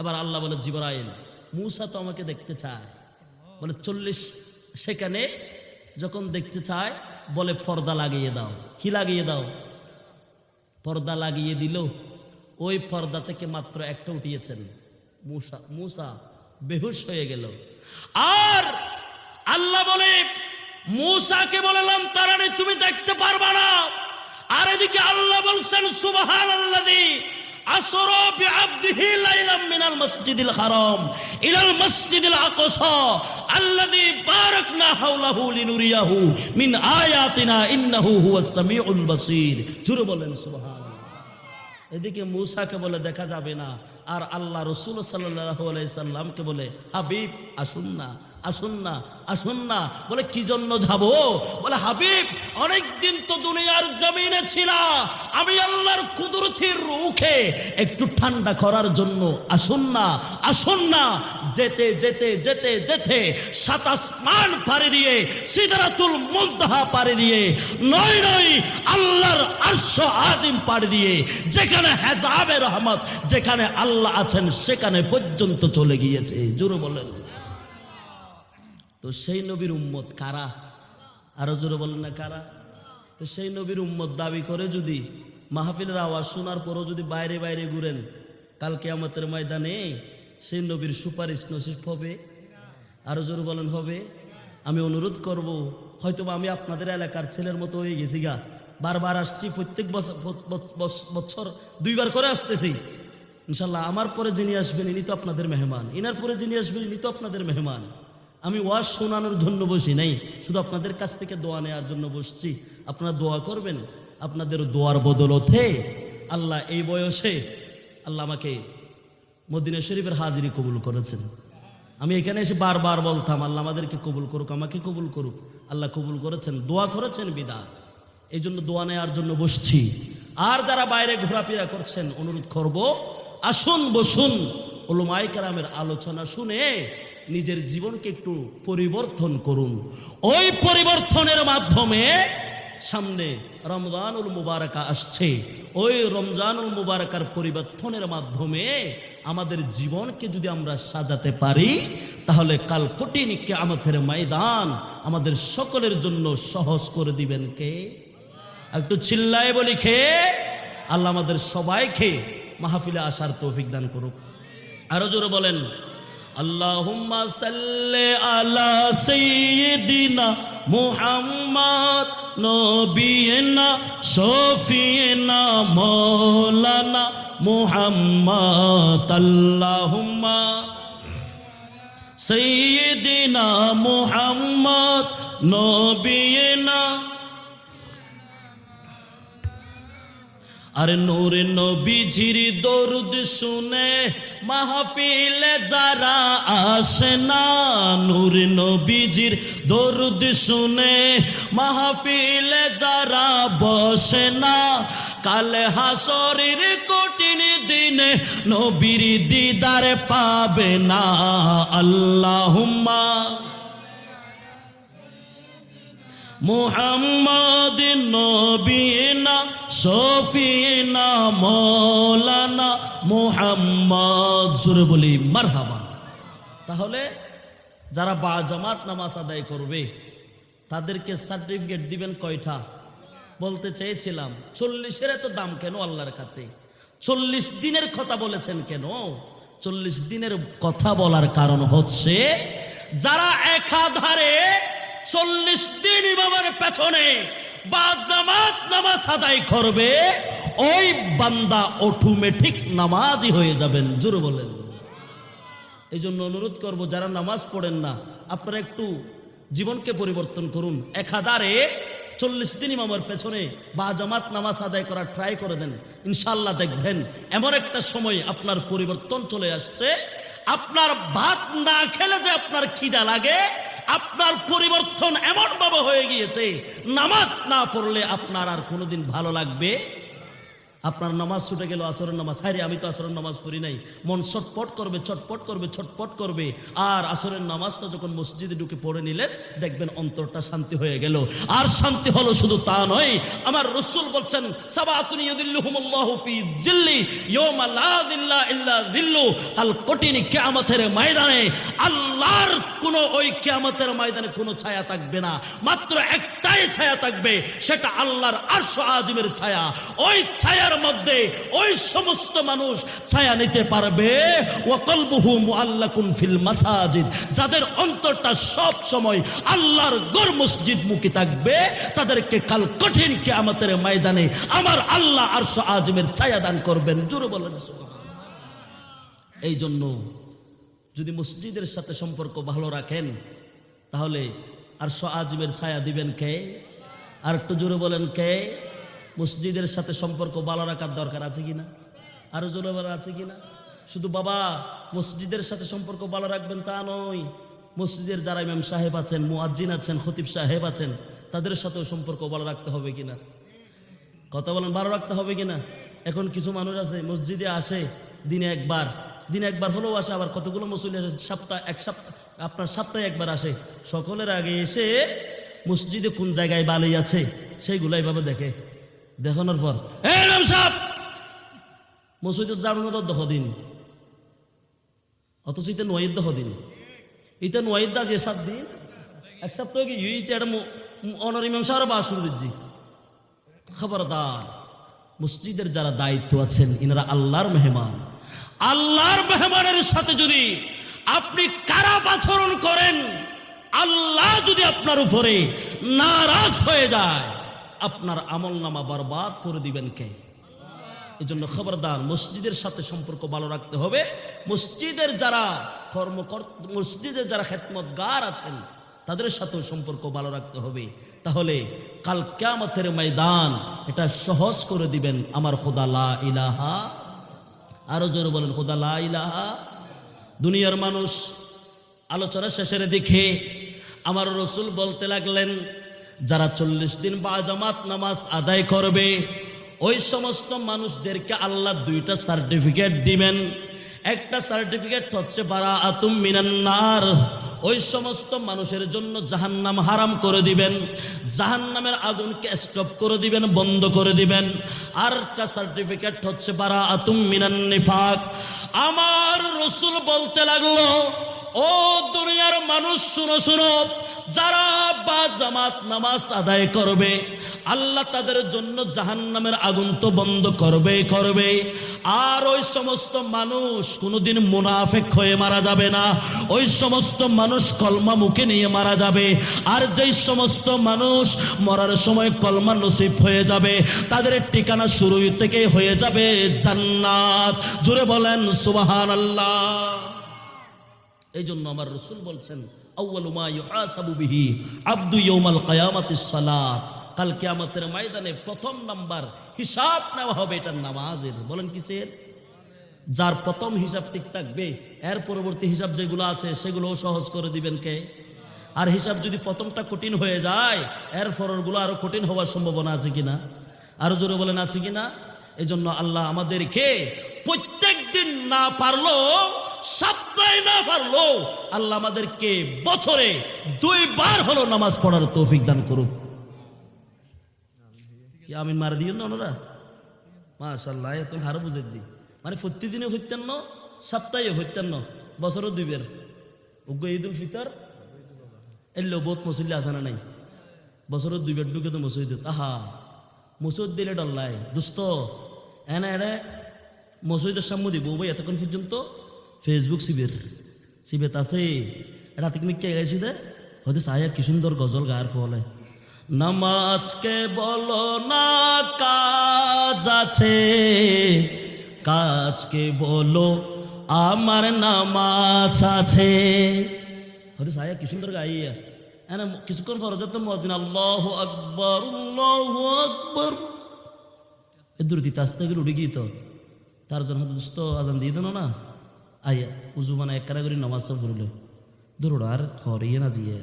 এবার আল্লাহ বলে জিবরাইল মুসা তো আমাকে দেখতে চায়। বলে 40 সেখানে যখন দেখতে চায় বলে পর্দা লাগিয়ে দাও। কি লাগিয়ে দাও? পর্দা লাগিয়ে দিল। ওই পর্দা থেকে মাত্র একটা উঠিয়েছেন, মুসা বেহুশ হয়ে গেল। আর আল্লাহ বলে মুসাকে বললাম তারানি তুমি দেখতে পারবা না। আর এদিকে আল্লাহ বলছেন সুবহানাল্লাযী আসরা বিআবদিহি লাইলাম মিনাল মসজিদিল হারাম ইলাল মসজিদিল আকসা আল্লাযী বারাকনা হাওলাহু লিনুরিয়াহু মিন আয়াতিনা ইন্নাহু হুয়াস সামিউল বাসীর। জোরে বলেন সুবহানাল্লাহ। এদিকে মূসাকে বলে দেখা যাবে না, আর আল্লাহ রাসূল সাল্লাল্লাহু আলাইহি সাল্লামকে বলে হাবিব আসুন না, আসুন না, আসুন না। বলে কি জন্য যাব? বলে হাবিব অনেকদিন তো দুনিয়ার জমিনে ছিল, আমি আল্লাহর কুদরতের রূহকে একটু ঠান্ডা করার জন্য আসুন না, আসুন না। যেতে যেতে যেতে যেতে সাত আসমান পাড়ি দিয়ে সিদরাতুল মুনতাহা পাড়ি দিয়ে নয় নয় আল্লাহর আরশ আজিম পাড়ি দিয়ে যেখানে হেজাবে রহমত, যেখানে আল্লাহ আছেন সেখানে পর্যন্ত চলে গিয়েছে। জোরে বলেন। তো সেই নবীর উম্মত কারা? আরো জোরে বলেন না কারা? তো সেই নবীর উম্মত দাবি করে যদি মাহফিলের আওয়াজ শোনার পরও যদি বাইরে বাইরে ঘুরেন, কাল কিয়ামতের ময়দানে সেই নবীর সুপারিশ নসিব হবে? আরো জোরে বলেন হবে? আমি অনুরোধ করব, হয়তোবা আমি আপনাদের এলাকার ছেলের মতো হয়ে গেছি গা, বারবার আসছি, প্রত্যেক বছর দুইবার করে আসতেছি। ইনশাল্লাহ আমার পরে যিনি আসবেন ইনি তো আপনাদের মেহমান, ইনার পরে যিনি আসবেন ইনি তো আপনাদের মেহমান। আমি ওয়াজ শোনানোর জন্য বসি নাই, শুধু আপনাদের কাছ থেকে দোয়া নেওয়ার জন্য বসছি। আপনারা দোয়া করবেন, আপনাদের দোয়ার বদলতে আল্লাহ এই বয়সে আল্লাহ আমাকে মদিনা শরীফের হাজিরি কবুল করেছেন। আমি এখানে এসে বারবার বলতাম আল্লাহ আমাদেরকে কবুল করুক, আমাকে কবুল করুক। আল্লাহ কবুল করেছেন, দোয়া করেছেন বিদা, এই জন্য দোয়া নেওয়ার জন্য বসছি। আর যারা বাইরে ঘোরাফেরা করছেন অনুরোধ করব, আসুন বসুন, উলামায়ে কেরামের আলোচনা শুনে নিজের জীবনকে একটু পরিবর্তন করুন। ওই পরিবর্তনের মাধ্যমে সামনে রমজানুল মুবারাকা আসছে, ওই রমজানুল মুবারাকার পরিবর্তনের মাধ্যমে আমাদের জীবনকে যদি আমরা সাজাতে পারি, তাহলে কাল কঠিন কিয়ামতের ময়দান আমাদের সকলের জন্য সহজ করে দিবেন কে? একটু চিল্লায় বলি কে? আল্লাহ আমাদের সবাইকে মাহফিলে আসার তৌফিক দান করুক। আরো জোরে বলেন আল্লাহুম্মা সাল্লি আলা সাইয়্যিদিনা মুহাম্মদ নবিয়িনা শফিয়িনা মাওলানা মুহাম্মদ। আল্লাহুম্মা সাইয়্যিদিনা মুহাম্মদ নবিয়িনা। আর নূরে নবীজির দরুদ শুনে মাহফিলে যারা আসে না, নূরে নবীজির দরুদ শুনে মাহফিলে যারা বসে না, কাল হাসরের কঠিন দিনে নবীর দিদার পাবে না। আল্লাহুম্মা মুহাম্মদ নবীনা শফিনা মাওলানা মুহাম্মদ। জোরে বলি মারহাবা। তাহলে যারা বা জামাত নামাজ আদায় করবে তাদেরকে সার্টিফিকেট দিবেন কয়টা? বলতে চেয়েছিলাম 40-এর এত দাম কেন আল্লাহর কাছে? 40 দিনের কথা বলেছেন কেন? 40 দিনের কথা বলার কারণ হচ্ছে যারা একাধারে 40 দিন ইমামের পেছনে বা জামাত নামাজ আদায় করবে, ওই বান্দা অটোমেটিক নামাজি হয়ে যাবেন। জোরে বলেন। এই জন্য অনুরোধ করব, যারা নামাজ পড়েন না আপনারা একটু জীবনকে পরিবর্তন করুন। একাধারে 40 দিন ইমামের পেছনে বা জামাত নামাজ আদায় করার ট্রাই করে দেন, ইনশাল্লাহ দেখবেন এমন একটা সময় আপনার পরিবর্তন চলে আসছে। আপনার ভাত না খেলে যে আপনার খিদা লাগে, আপনার পরিবর্তন এমন ভাবে হয়ে গিয়েছে নামাজ না পড়লে আপনার আর কোনোদিন ভালো লাগবে? আপনার নামাজ ছুটে গেল, আসরের নামাজ, হায় রে আমি তো আসরের নামাজ পড়ি নাই, মন ছটপট করবে ছটপট করবে ছটপট করবে। আর আসরের নামাজটা যখন মসজিদে ঢুকে পড়ে নিলেন দেখবেন অন্তরটা শান্তি হয়ে গেল। আর শান্তি হলো শুধু তা নয়, আমার রাসূল বলছেন সাবাতুন ইয়াযিল্লুহুমুল্লাহু ফি জিল্লি ইয়াওমা লা যিল্লা ইল্লা যিল্লু। কাল কঠিন কিয়ামতের ময়দানে আল্লাহর কোনো ওই কিয়ামতের ময়দানে কোনো ছায়া থাকবে না, মাত্র একটাই ছায়া থাকবে, সেটা আল্লাহর আরশ আজিমের ছায়া। ওই ছায়া ছায়ার মধ্যে ওই সমস্ত মানুষ ছায়া নিতে পারবে ওয়া কলবুহু মুআল্লাকুন ফিল মাসাজিদ, যাদের অন্তরটা সব সময় আল্লাহর ঘর মসজিদ মুখী থাকবে, তাদেরকে কাল কঠিন কিয়ামতের ময়দানে আমার আল্লাহ আরশ আজিমের ছায়া দান করবেন। জোরে বলেন সুবহানাল্লাহ। এই জন্য যদি মসজিদের সাথে সম্পর্ক ভালো রাখেন তাহলে আরশ আজিমের ছায়া দিবেন কে? আর একটু জোরে বলেন কে? মসজিদের সাথে সম্পর্ক ভালো রাখার দরকার আছে কিনা? আরো জোরে বলা আছে কিনা? শুধু বাবা মসজিদের সাথে সম্পর্ক ভালো রাখবেন তা নয়, মসজিদের যারা ইমাম সাহেব আছেন, মুয়াজ্জিন আছেন, খতিব সাহেব আছেন, তাদের সাথেও সম্পর্ক ভালো রাখতে হবে কিনা? কথা বলেন, ভালো রাখতে হবে কিনা? এখন কিছু মানুষ আছে মসজিদে আসে দিনে একবার হলেও আসে, আবার কতগুলো মুসল্লি আসে আপনার সপ্তাহে একবার আসে। সকলের আগে এসে মসজিদে কোন জায়গায় বালি আছে সেইগুলো এইভাবে দেখে, দেখানোর পর ইমাম সাহেব মসজিদের জাড়ু না দহ দিন, অথচ ইতে নোয়াইদ দহ দিন, ইতে নোয়াইদ দা যে 7 দিন, এক সপ্তাহ কি ইতে একটা অনার ইমাম সাহেব বা শুরু দিচ্ছি। খবরদার, মসজিদের যারা দায়িত্ব আছেন ইনারা আল্লাহর মেহমান। আল্লাহর মেহমানের সাথে যদি আপনি খারাপ আচরণ করেন, আল্লাহ যদি আপনার উপরে নারাজ হয়ে যায়, আপনার আমলনামা বরবাদ করে দিবেন কে? এই জন্য খবরদার, মসজিদের সাথে সম্পর্ক ভালো রাখতে হবে। মসজিদের যারা মসজিদের যারা খেদমতগার আছেন তাদের সাথেও সম্পর্ক ভালো রাখতে হবে। তাহলে কাল কিয়ামতের ময়দান এটা সহজ করে দিবেন আমার খোদা লা ইলাহা। আরো জোরে বলেন খোদা লা ইলাহা। দুনিয়ার মানুষ আলোচনা শেষের দিকে আমার রসুল বলতে লাগলেন, যারা 40 দিন বা জামাত নামাজ আদায় করবে ওই সমস্ত মানুষদেরকে আল্লাহ 2টা সার্টিফিকেট দিবেন। একটা সার্টিফিকেট হচ্ছে বারাআতুম মিনান নার, ওই সমস্ত মানুষের জন্য জাহান্নাম হারাম করে দিবেন, জাহান্নামের আগুনকে স্টপ করে দিবেন, বন্ধ করে দিবেন। আর একটা সার্টিফিকেট হচ্ছে বারাআতুম মিনান নিফাক। আমার রাসূল বলতে লাগলো, ও দুনিয়ার মানুষ শুনো শুনো, যারা বা জামাত নামাজ আদায় করবে আল্লাহ তাদের জন্য জাহান্নামের আগুন তো বন্ধ করবে। আর ওই সমস্ত মানুষ কোনোদিন মুনাফিক হয়ে মারা যাবে না, ওই সমস্ত মানুষ কলমা মুখে নিয়ে মারা যাবে। আর যেই সমস্ত মানুষ মরার সময় কলমা নসিব হয়ে যাবে তাদের ঠিকানা শুরু থেকে হয়ে যাবে জান্নাত। জোরে বলেন সুবহানাল্লাহ। এই জন্য আমার রাসূল বলছেন, আউয়ালু মা ইউহাসাবু বিহি আবদু ইয়াউমাল কিয়ামাতিস সালাত। কাল কিয়ামতের ময়দানে প্রথম নাম্বার হিসাব নেওয়া হবে এটা নামাজের। বলেন কিসের? যার প্রথম হিসাব ঠিক থাকবে এর পরবর্তী হিসাব যেগুলো আছে সেগুলোও সহজ করে দিবেন কে? আর হিসাব যদি প্রথমটা কঠিন হয়ে যায় এর পরেরগুলো আরো কঠিন হওয়ার সম্ভাবনা আছে কিনা? আরো জোরে বলেন আছে কিনা? এই জন্য আল্লাহ আমাদেরকে প্রত্যেক দিন না পারলো, সপ্তাহে না পারলো, আল্লাহ আমাদেরকে বছরে 2 বার হলো নামাজ পড়ার তৌফিক দান করুক। কি আমিন মার দিও না ওনারা? মাশাআল্লাহ, এত হার বুঝে দি, মানে প্রতিদিনে হইতেন না, সপ্তাহে হইতেন না, বছরে 2 বার। উগ্র ঈদুল ফিতর এলো বহুত মুসল্লি আছে না নাই? বছরে 2 বার ঢুকে তো মসজিদ। আহা, মসজিদ দিলে ডল্লাই দোস্ত এনে এনে মসজিদের সামনে দিব ভাই। এতক্ষণ পর্যন্ত ফেসবুক সিবেত আছে, এটা তুমি কে গাইছি দে হয়তো সাহেব কি সুন্দর গজল গায়ের ফলে। নামাজকে বলো না কাজ আছে, কাজকে বলো আমার নামাজ আছে। হয়তো সাহেব কি সুন্দর গাইয়া এনে কিছুক্ষণ পর যেত মুয়াজ্জিন আল্লাহু আকবার আল্লাহু আকবার, এ দূর দিতে আসতে গেলে উঠে গিয়ে তো তার জন্য হয়তো দুস্থ আজান দিয়ে দেন না। আইয়া উজু মানে এক কারা করি নামাজ সব ঘুরলে দৌড় আর হরিয়ে না জিয়ে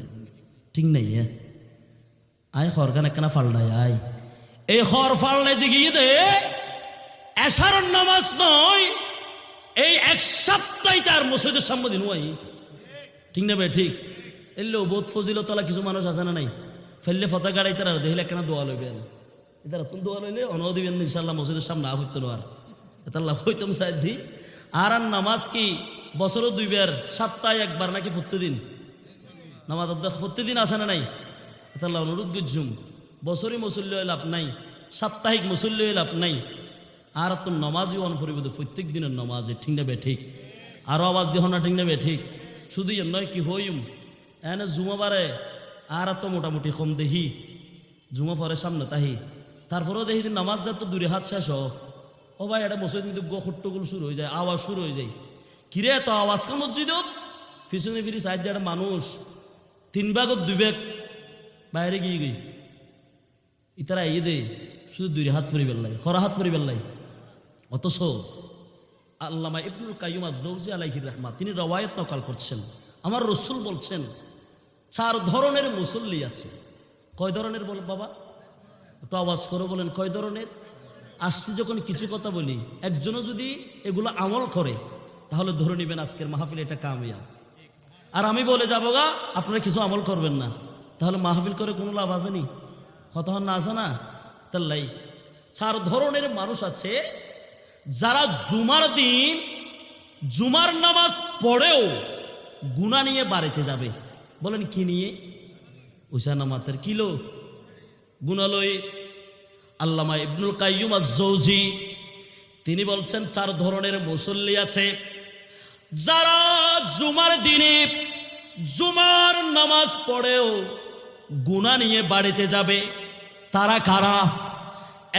ঠিক নেই। আয় হরগান একখানা ফাল্লাই আয়, এই হর ফাল্লাই দিকে দে এশার নামাজ নয়, এই 1 সপ্তাহে তার মসজিদের সামনে দিন ওই ঠিক না ভাই? ঠিক এলেও বোধ ফজিলতলা কিছু মানুষ আছে না নাই? ফেললে ফতা গাড়াই তারা দেখলে একখানা দোয়া লইবে, এটার অত্যন্ত দোয়া লইলে অনও দিবেন ইনশাল্লাহ মসজিদের সামনে হইতো না। আর এটা লাভ হইতাম সাহেব দি। আর নামাজ কি বছরও 2 বার, সপ্তাহে 1 বার নাকি প্রতিদিন নামাজ? প্রতিদিন আছে না নাই? এটা অনুরোধ করছুম, বছরে মুসল্লি হয়ে লাভ নাই, সাপ্তাহিক মুসল্লি হয়ে লাভ নাই। আর তো নমাজই অন ফরিব প্রত্যেক দিনের নমাজে ঠিক না বে ঠিক আরও আওয়াজ দিহ না ঠিক না বে ঠিক শুধু নয় কি হইম এনে জুমাবারে আর তো মোটামুটি কম দেহি জুমা পরে সামনে তাহি তারপরেও দেখি নামাজ যার তো দূরে হাত শেষ ও ভাই এটা মসজিদ কিন্তু হট্টগোল শুরু হয়ে যায় আওয়াজ শুরু হয়ে যায় কিরে তো আওয়াজ কা মসজিদত পিছনে ফিরি সাইড দিয়ে একটা মানুষ 3 ভাগত 2 ভাগ বাইরে গিয়ে গই ইতারা এই দে শুধু 2 হাত পরি বেল্লাই খরা হাত পরি বেল্লাই অথচ আল্লামা ইবনুল কাইয়্যিম আদ-দাওসী আলাইহির রাহমাত তিনি রওয়ায়াত নকল করছেন আমার রাসূল বলছেন 4 ধরনের মুসল্লি আছে কয় ধরনের বল বাবা একটু আওয়াজ করে বলেন কয় ধরনের আসছি যখন কিছু কথা বলি একজনও যদি এগুলো আমল করে তাহলে ধরে নেবেন আজকের মাহফিল এটা কামিয়াব আর আমি বলে যাবো গা আপনারা কিছু আমল করবেন না তাহলে মাহফিল করে কোনো লাভ আছে নি হত না আছে না তাল্লাই 4 ধরনের মানুষ আছে যারা জুমার দিন জুমার নামাজ পড়েও গুনাহ নিয়ে বাড়িতে যাবে বলেন কি নিয়ে ওইসা নামাতের কিলো গুনালয় আল্লামা ইবনুল কাইয়্যিম আজ-জাওজি তিনি বলছেন 4 ধরনের মুসল্লি আছে যারা জুমার দিনে জুমার নামাজ পড়েও গুনাহ নিয়ে বাড়িতে যাবে তারা কারা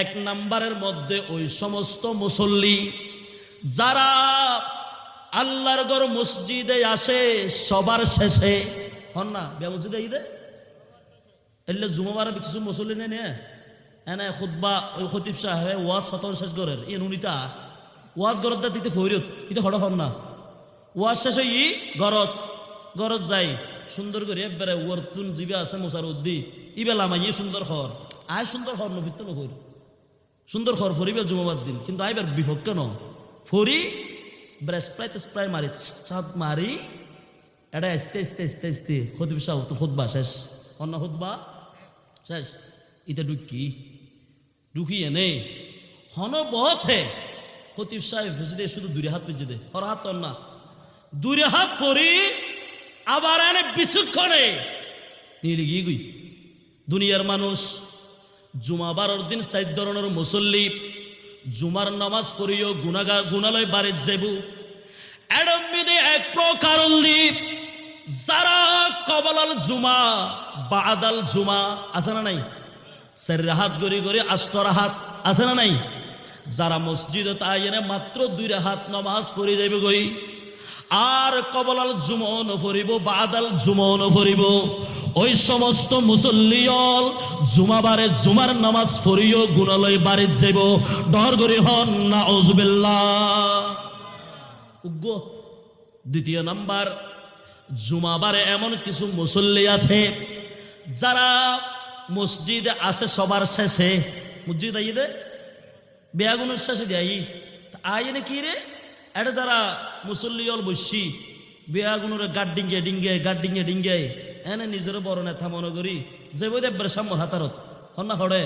1 নম্বরের মধ্যে ওই সমস্ত মুসল্লি যারা আল্লাহর ঘর মসজিদে আসে সবার শেষে হন না বিয়া মসজিদে ঈদে এলে জুমাবার কিছু মুসল্লি নেই এনে খুতবা ওই খতিব সাহেব ওয়াজ সতর শেষ করেন এ নুনিতা ওয়াজ গরত দা দিতে ফরিয়ত ইতে হড় হন না ওয়াজ শেষ হই গরত যাই সুন্দর করে একবারে ওর তুন জিবে আছে মোসার উদ্দি ইবেলা মাইয়ে সুন্দর হর আয় সুন্দর হর নফিত্ত নহর সুন্দর হর ফরিবে জুমাবার দিন কিন্তু আইবার বিপক্ষ ন ফরি স্প্রাই মারি ছাদ মারি এটা আস্তে খতিব সাহেব তো খুতবা শেষ অন্য খুতবা শেষ ইতে ঢুকি এনে হন বহতে খতিব সাহেব ভেজে শুধু 2 হাত ভেজে দে হর হাত না 2 হাত ফরি আবার এনে বিচক্ষণে নিয়ে গিয়ে গুই দুনিয়ার মানুষ জুমাবারের দিন 4 ধরনের মুসল্লি জুমার নামাজ পড়িও গুনালয় বাড়ির যাইব এডম মিদে এক প্রকার যারা কবলাল জুমা বাদাল জুমা আছে না নাই 4 হাত গড়ি 8 হাত আছে না নাই যারা মসজিদত আইনে মাত্র 2 হাত নামাজ পড়ে যাইবে গই আর কবলাল জুমা নফরিব বাদাল জুমা নফরিব ওই সমস্ত মুসল্লিয়ল জুমাবারে জুমার নামাজ পড়িও গুনালয় বাড়ির যাইব ডর গরি হন নাউজুবিল্লাহ উগ্র 2 নাম্বার জুমাবারে এমন কিছু মুসল্লি আছে যারা মসজিদে আসে সবার শেষে মসজিদ আইদে বেয়াগুনের শেষে দেয় আইনে কি রে এটা যারা মুসল্লিয়ল বসি বেয়াগুনের গাড ডিঙ্গে এনে নিজের বড় নেতা মনে করি যে বই দেবরে সাম্যর হাতারত হন্না হড়ে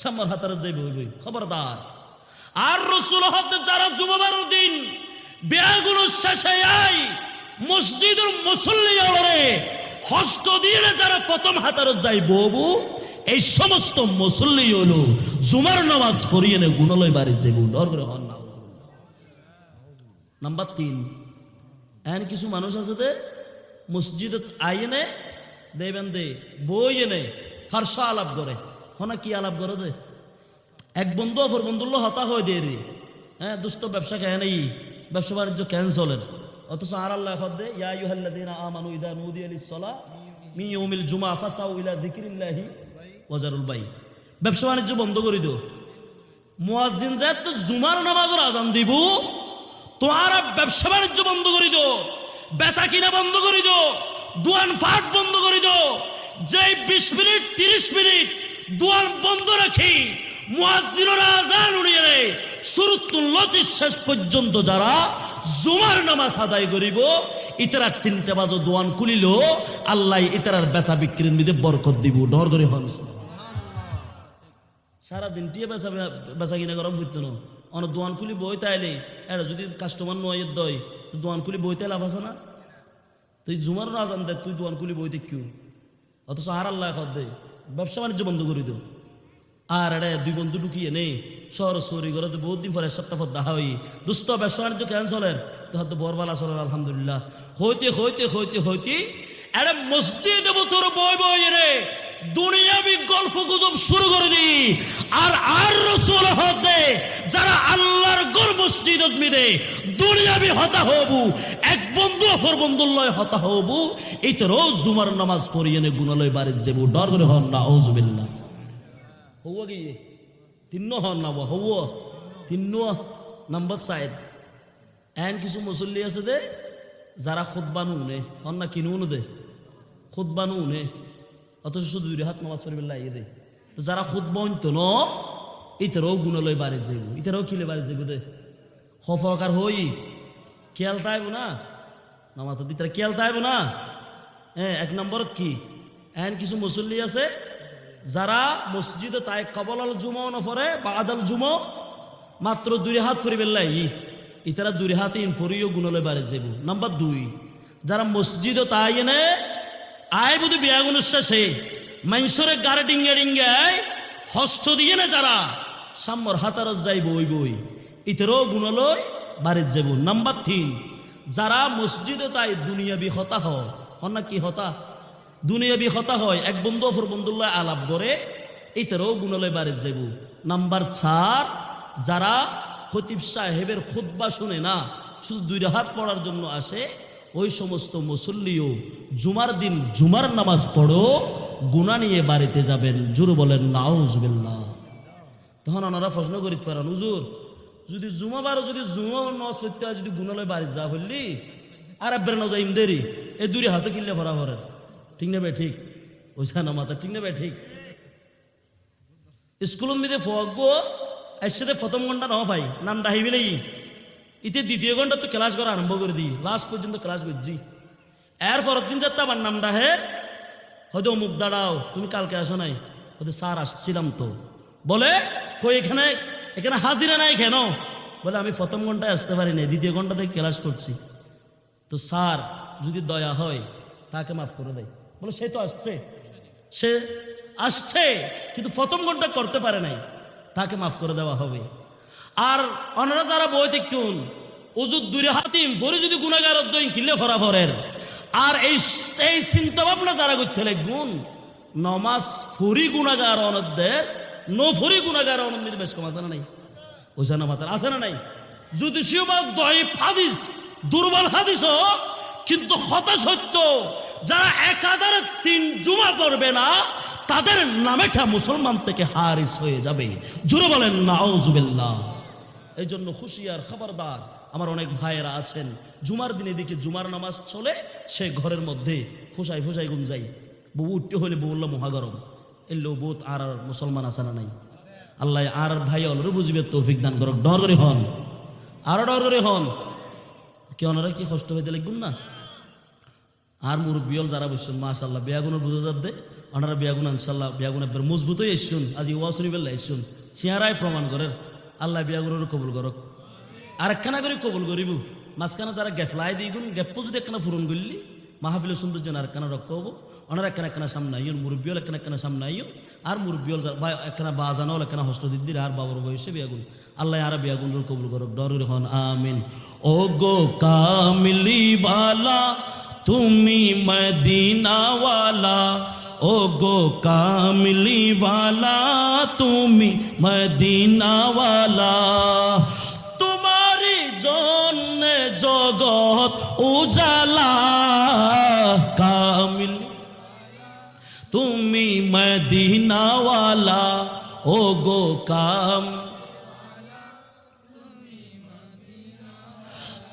সাম্যর হাতারত যাইব বই খবরদার আর রাসূল হতে যারা জুমাবারের দিন বেয়াগুনের শেষে আই মসজিদের মুসল্লিয়লরে হস্ত দিয়ে যারা প্রথম হাতারত যাই ববু এই সমস্ত মুসল্লি হলো জুমার নামাজ পড়িয়ে নে গুনালয় বাড়ির যাইব ডর করে হন না নাম্বার 3 এন কিছু মানুষ আছে দে মসজিদত আইনে দেবেন দে বই এনে ফারসা আলাপ করে হনা কি আলাপ করে দে এক বন্ধু অপর বন্ধুর হতা হয়ে দে রে হ্যাঁ দুস্থ ব্যবসা কেন নেই ব্যবসা বাণিজ্য ক্যান্সেলের অথচ আর আল্লাহ দে ইয়া আইয়ুহাল্লাযীনা আমানু ইযা নুদিয়া লিস-সালাহ মিন ইয়াউমিল জুমআ ফাসাউ ইলা যিকরিল্লাহি ওয়া যারুল বাই ব্যবসা বাণিজ্য বন্ধ করে দিও মুয়াজ্জিন যায় তো জুমার নামাজের আযান দিব তোমার ব্যবসা বাণিজ্য বন্ধ করে দিও বেচা কিনা বন্ধ করে দিও দোয়ান ফাট বন্ধ করে দিও যে 20 মিনিট 30 মিনিট দোয়ান বন্ধ রাখি মুয়াজ্জিনের আযান উড়িয়ে রে শুরুতুল লতি শেষ পর্যন্ত যারা জুমার নামাজ আদায় করিব ইতারার 3টা বাজে দোয়ান খুলিল আল্লাহ ইতারার বেচা বিক্রির মধ্যে বরকত দিব ডর করে হন সারা দিন টিয়ে বেচা কিনা গরম হইতো না অন দোয়ান খুলি বই তাইলে এটা যদি কাস্টমার নয় দয় তো দোয়ান খুলি বইতে লাভ আছে না তুই জুমার আজান দেয় তুই দোয়ান খুলি বইতে কিউ অথচ আর আল্লাহ দে ব্যবসা বাণিজ্য বন্ধ করে দেও আর এড়ে দুই বন্ধু ঢুকিয়ে নেই শহর চুরি করে তো বহুত দিন পরে সপ্তাহ পর দেখা হই দুস্থ ব্যবসা বাণিজ্য ক্যান্সলের তো হয়তো বরবাল আসল আলহামদুলিল্লাহ হইতে হইতে হইতে হইতে এড়ে মসজিদ তোর বই বই রে দুনিয়াবি গল্প গুজব শুরু করে দি আর রসুল হতে যারা আল্লাহর গর মসজিদ মিদে দুনিয়াবি হতা হবু এক বন্ধু অপর বন্ধুর লয় হতা হবু এই তো রোজ জুমার নামাজ পড়িয়ে নে গুণালয় বাড়ির যাবো ডর করে হন না আউযুবিল্লাহ হওয়া গিয়ে তিন্ন হন না হওয়া তিন্ন নাম্বার সাইড এন কিছু মুসল্লি আছে দে যারা খুতবানু নে হন না কিনুন দে খুতবানু নে অথচ শুধু দুই হাত নামাজ পড়বে লাগিয়ে দে তো যারা খুতবন তো ন ইতারাও গুণালয় বাড়ি যাইব ইতারাও কিলে বাড়ি যাইব দে হফকার হই খেয়াল তাইব না নামাজ তো ইতারা খেয়াল তাইব না হ্যাঁ এক নম্বরত কি এন কিছু মুসল্লি আছে যারা মসজিদে তাই কবলাল জুমো নফরে বা আদাল জুমো মাত্র দুই হাত ফুরিবে লাগি ইতারা দুই হাতে ইন ফুরিও গুণালয় বাড়ি যাইব নাম্বার 2 যারা মসজিদে তাই এনে আয় বুধ বিয়া অনুষ্ঠাসে মানুষরে গাড়ি ডিঙ্গে ডিঙ্গে হস্ত দিয়ে না যারা সাম্যর হাতারত যাইব ওই বই ইতেরও গুণালয় বাড়ির যাব নাম্বার 3 যারা মসজিদে তাই দুনিয়াবি হতা হয় না কি হতা দুনিয়াবি হতা হয় এক বন্ধু অপর বন্ধুল্লাহ আলাপ করে ইতেরও গুণালয় বাড়ির যাব নাম্বার 4 যারা খতিব সাহেবের খুতবা শুনে না শুধু দুই হাত পড়ার জন্য আসে ওই সমস্ত মুসল্লিও জুমার দিন জুমার নামাজ পড়ো গুনাহ নিয়ে বাড়িতে যাবেন জোরে বলেন নাউজুবিল্লাহ তখন ওনারা প্রশ্ন করিতে পারেন হুজুর যদি জুমা বারো যদি জুমা নামাজ পড়তে হয় যদি গুনালয় বাড়ি যা বললি আর একবার না যাই ইমদেরি এই দুই হাতে কিনলে ভরা ভরের ঠিক না ভাই ঠিক ওইসা না মাথা ঠিক না ভাই ঠিক স্কুল মিদে ফগবো এসে প্রথম ঘন্টা ন ভাই নাম ডাহিবিলে ইতে দ্বিতীয় ঘন্টা তো ক্লাস করা আরম্ভ করে দিই লাস্ট পর্যন্ত ক্লাস করছি এর পরের দিন যাতে আমার নাম ডাহে হয়তো মুখ দাঁড়াও তুমি কালকে আসো নাই হয়তো স্যার আসছিলাম তো বলে কই এখানে এখানে হাজিরা নাই কেন বলে আমি প্রথম ঘন্টায় আসতে পারি নাই দ্বিতীয় ঘন্টা থেকে ক্লাস করছি তো স্যার যদি দয়া হয় তাকে মাফ করে দেয় বলে সে তো সে আসছে কিন্তু প্রথম ঘন্টা করতে পারে নাই তাকে মাফ করে দেওয়া হবে আর অনারা যারা বই দেখুন ওজুদ দুই হাতিম ভরে যদি গুণাগার অধ্যয়ন কিনলে ভরা ভরের আর এই চিন্তা ভাবনা যারা করতে গুণ নমাজ ফুরি গুণাগার অনদের নফরি গুণাগার অনদ বেশ কম আছে না নাই ওইসা না মাতার আছে না নাই যদি দয়ীফ হাদিস দুর্বল হাদিস কিন্তু হতা সত্য যারা একাধারে 3 জুমা পড়বে না তাদের নামেটা মুসলমান থেকে হারিস হয়ে যাবে জোরে বলেন নাউজুবিল্লাহ এই জন্য হুঁশিয়ার খবরদার আমার অনেক ভাইয়েরা আছেন জুমার দিনে দিকে জুমার নামাজ চলে সে ঘরের মধ্যে ফুসাই ফুসাই গুম যাই বউ উঠতে হলে বললো মহাগরম এলো বোধ আর মুসলমান আছে না নাই আল্লাহ আর ভাই অলরে বুঝবে তৌফিক দান করক ডর করে হন আরো ডর করে হন কি ওনারা কি কষ্ট হইতে লিখবেন না আর মুরব্বিয়ল যারা বসছেন মাশাআল্লাহ বিয়াগুনের বুঝা যাতে ওনারা বিয়াগুন ইনশাআল্লাহ বিয়াগুন একবার মজবুত হয়ে এসছুন আজ ওয়া শুনিবেল্লা এসছুন চেহারায় প্রমাণ করেন আল্লাহ বিয়াগুনের কবুল করক আর একখানা করে কবুল করিব মাঝখানে যারা গ্যাফলাই দিগুন গ্যাপ যদি একখানা পূরণ করলি মাহফিলের সৌন্দর্য আর একখানা রক্ষ হবো ওনারা একখানা সামনে আইন মুরব্বিয়ল একখানা সামনে আইন আর মুরব্বিয়ল একখানা বাজানোল একখানা হস্ত দিদির আর বাবার বয়সে বিয়াগুন আল্লাহ আর বিয়াগুনের কবুল করক ডর হন আমিন ও গো কামলিওয়ালা তুমি মদিনাওয়ালা ও গো কামলিওয়ালা তুমি মদিনাওয়ালা তোমারি জন্য জগৎ উজালা কামলি তুমি মদিনাওয়ালা ও গো কাম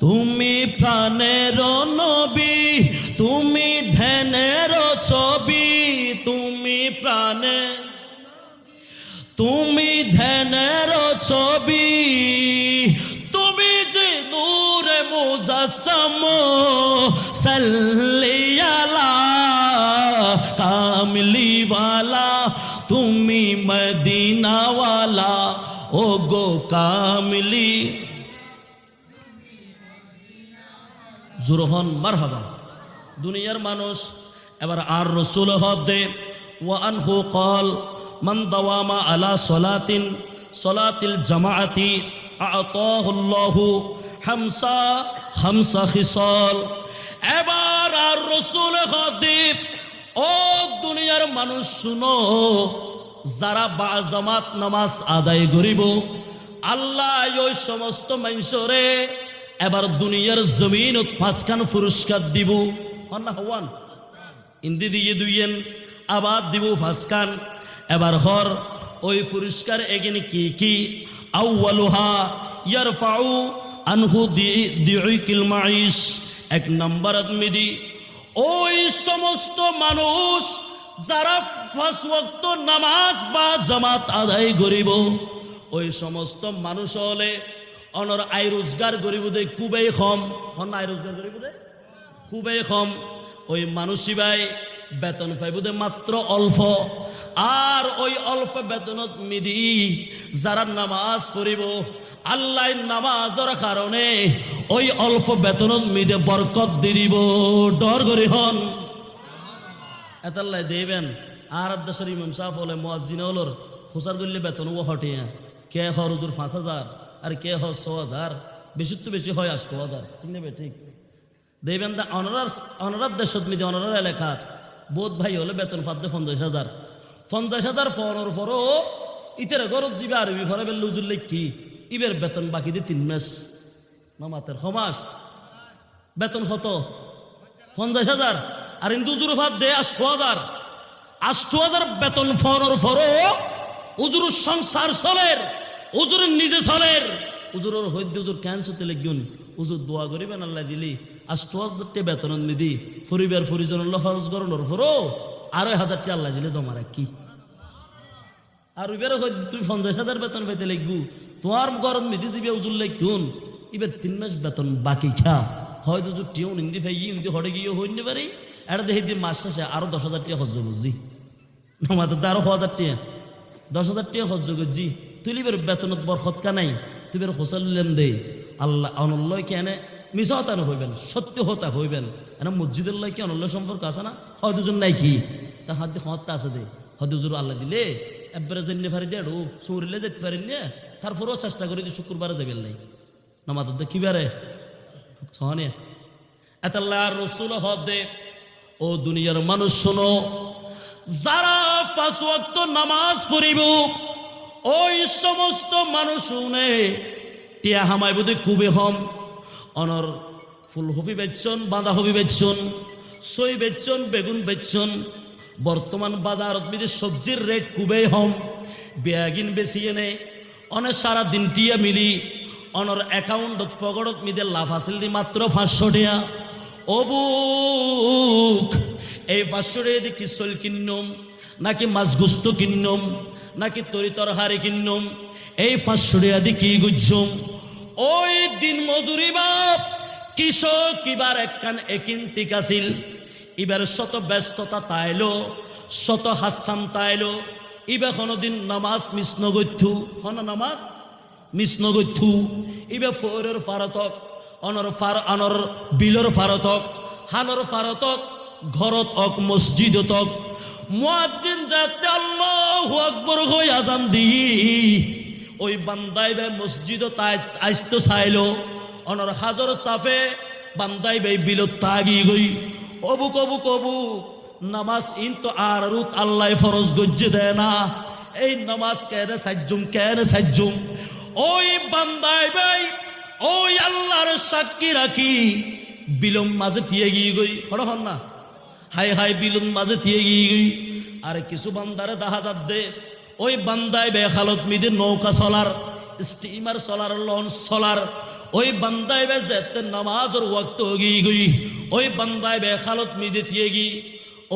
তুমি প্রাণের নবী তুমি ধ্যানের ছবি তুমি প্রাণে তুমি ধ্যানের ছবি তুমি যে নূরে মুজাসসাম সাল্লি আলা কামলিওয়ালা তুমি মদিনাওয়ালা ও গো কামলি জুরহন মারহাবা দুনিয়ার মানুষ এবার আর রাসূল হদে ওয়া আনহু قال মান দাওয়ামা আলা সলাতিল জামাআতি আতাহুল্লাহু হামসা খিসাল। এবার আর রাসূল খাদিব, ও দুনিয়ার মানুষ শুনো, যারা বা জামাত নামাজ আদায় করিব আল্লাহ ওই সমস্ত মানুষরে এবার দুনিয়ার জমিনত পাঁচখান পুরস্কার দিব। হন হওয়ান ইন্দি দিয়ে দুইয়েন আবার দিব পাঁচখান। এবার হর ওই পুরস্কার এগিন কি কি? আউয়ালুহা ইয়ারফাউ আনহু দিউকিল মাইশ। এক নম্বর আদমিদি ওই সমস্ত মানুষ যারা পাঁচ ওয়াক্ত নামাজ বা জামাত আদায় করিব, ওই সমস্ত মানুষ হলে অনর আয় রোজগার করিব দে খুবই কম। হন আয় রোজগার করিব দে খুবই কম। ওই মানুষই ভাই বেতন পাইব দে মাত্র অল্প। আর ওই অল্প বেতনত মিদি যারা নামাজ পড়িব আল্লাহ নামাজের কারণে ওই অল্প বেতনত মিদে বরকত দি দিব। ডর করি হন এতাল্লাই দেবেন। আর দেশের ইমাম সাহেব হলে মুয়াজ্জিন হলর খোসার করলে বেতন ও হটিয়া কে হর হুজুর 5,000 আর কে হয় 6,000, বেশি তো বেশি হয় 8,000। ঠিক নেবে ঠিক দেবেন। দা অনারার দেশত মিদে অনারার এলাকাত বোধ ভাই হলে বেতন পাদ্দে 50,000 ফরর ফরো ইতের গরত যাবে আরবি ফরে বেল লুজুর লেখি ইবের বেতন বাকি দিয়ে 3 মাস নামাতের সমাস বেতন কত 50,000 আর ইন্দুজুর ফাদ দে 8,000 বেতন ফরর ফরো উজুর সংসার চলের উজুর নিজে চলের উজুরের হইতে উজুর ক্যান্সারতে লেগুন উজুর দোয়া করিবেন আল্লাহ দিলি 8,000 বেতন নিদি পরিবার পরিজন খরচ করানোর ফরো 2,500 আল্লাহ দিলে জমা রাখি। আর এবার হয়তো তুই 50,000 বেতন পেতে লিখবু তোমার গরম মিদি যাবি উজুর লেখুন এবার 3 মাস বেতন বাকি খা হয়তো যে টিও নিন্দি ফাই ইন্দি হরে গিয়ে হইতে পারি এটা দেখে দিয়ে মাস শেষে আরো 10,000 টাকা খরচ বুঝছি আমাদের তো আরো 1,000 টাকা 10,000 টাকা খরচ করছি তুই এবার বেতনত বরকত কা নাই তুই এবার হোসাল্লেন দে আল্লাহ অনল্লয় কেন মিশা হতা হইবেন সত্য হতা হইবেন এনা মসজিদের লয় কি অনল্য সম্পর্ক আছে না হয় দুজন নাই কি তা হাত দিয়ে হত্যা আছে দে হয়তো হুজুর আল্লাহ দিলে একবারে জেনে ফারি দে চৌরিলে যেতে পারেন না তারপরেও চেষ্টা করি যে শুক্রবারে যাবেন নাই নামাজ কি বারে সহনে এতাল্লাহ রসুল হদে। ও দুনিয়ার মানুষ শোনো, যারা 5 ওয়াক্ত নামাজ পড়িব ওই সমস্ত মানুষ শুনে টিয়া হামাই বোধ খুবই হম অনর ফুলকপি বেচছন বাঁধাকপি বেচছন সই বেচছন বেগুন বেচছন। বর্তমান বাজারত মিদে সবজির রেট খুবই হম বেয়াগিন বেশি এনে অনেক সারা দিন টিয়া মিলি অনর অ্যাকাউন্টত পকেটত মিদে লাভ হাসিল দি মাত্র 500 টাকা। অবুক এই 500 টাকা দিয়ে কি চল কিননম নাকি মাছ গুস্ত কিননম নাকি তরি তরহারি কিননম এই 500 টাকা দিয়ে কি গুজম। ওই দিন মজুরি বাপ কৃষক কিবার একখান একিন ঠিক আছিল এবার শত ব্যস্ততা তাইলো শত হাসান তাইলো ইবা কোনোদিন নামাজ মিস নগথু হন নামাজ মিস নগথু ইবা ফোরের ফারতক অনর বিলর ফারতক হানর ফারতক ঘরত অক মসজিদতক মুয়াজ্জিন যাতে আল্লাহু আকবার হই আজান দি ওই বান্দাই বে মসজিদ আইতো চাইলো অনর হাজর সাফে বান্দাই বে বিলত তাগি গই অবু কবু কবু নামাজ ইন তো আর রুত আল্লাহ ফরজ গজ্জে দেয় না এই নামাজ কেনে সাজ্জুম ওই বান্দাই ভাই ওই আল্লাহর সাক্ষী রাখি বিলম মাঝে দিয়ে গিয়ে গই হন না হাই হাই বিলম মাঝে দিয়ে গিয়ে গই। আর কিছু বান্দারে দেখা যাত দে ওই বান্দাই বে খালত মিদে নৌকা চলার স্টিমার চলার লঞ্চ চলার ওই বান্দাই বে যেতে নামাজের ওয়াক্ত গিয়ে গই ওই বান্দাই বে খালত মিদে দিয়ে গি।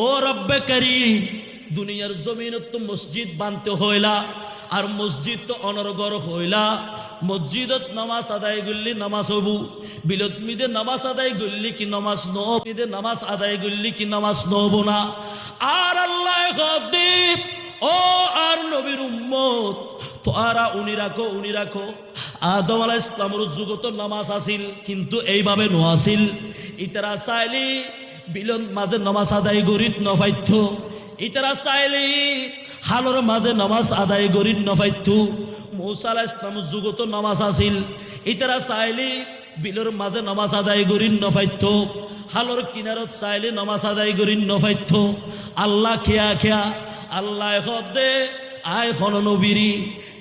ও রব্বে কারীম দুনিয়ার জমিনত তো মসজিদ বানতে হইলা আর মসজিদ তো অনর্গর হইলা মসজিদত নামাজ আদায় করলি নামাজ হবু বিলত মিদে নামাজ আদায় করলি কি নামাজ নব মিদে নামাজ আদায় করলি কি নামাজ নব না। আর আল্লাহ গদিব ও আর নবীর উম্মত তো আরা উনি রাখো আদম আলাইহিস সালামের যুগত নামাজ আসিল কিন্তু এইভাবে নো আসিল ইতারা চাইলি বিলন মাঝে নামাজ আদায় গরিত নফাইথ ইতারা চাইলি হালর মাঝে নামাজ আদায় করি নফাইতু মূসা আলাইহিস সালামের যুগত নামাজ আছিল ইতারা চাইলি বিলর মাঝে নামাজ আদায় করি নফাইতু হালর কিনারত চাইলে নামাজ আদায় করি নফাইতু আল্লাহ খেয়া খেয়া আল্লাহ হদে আয় হন নবীরি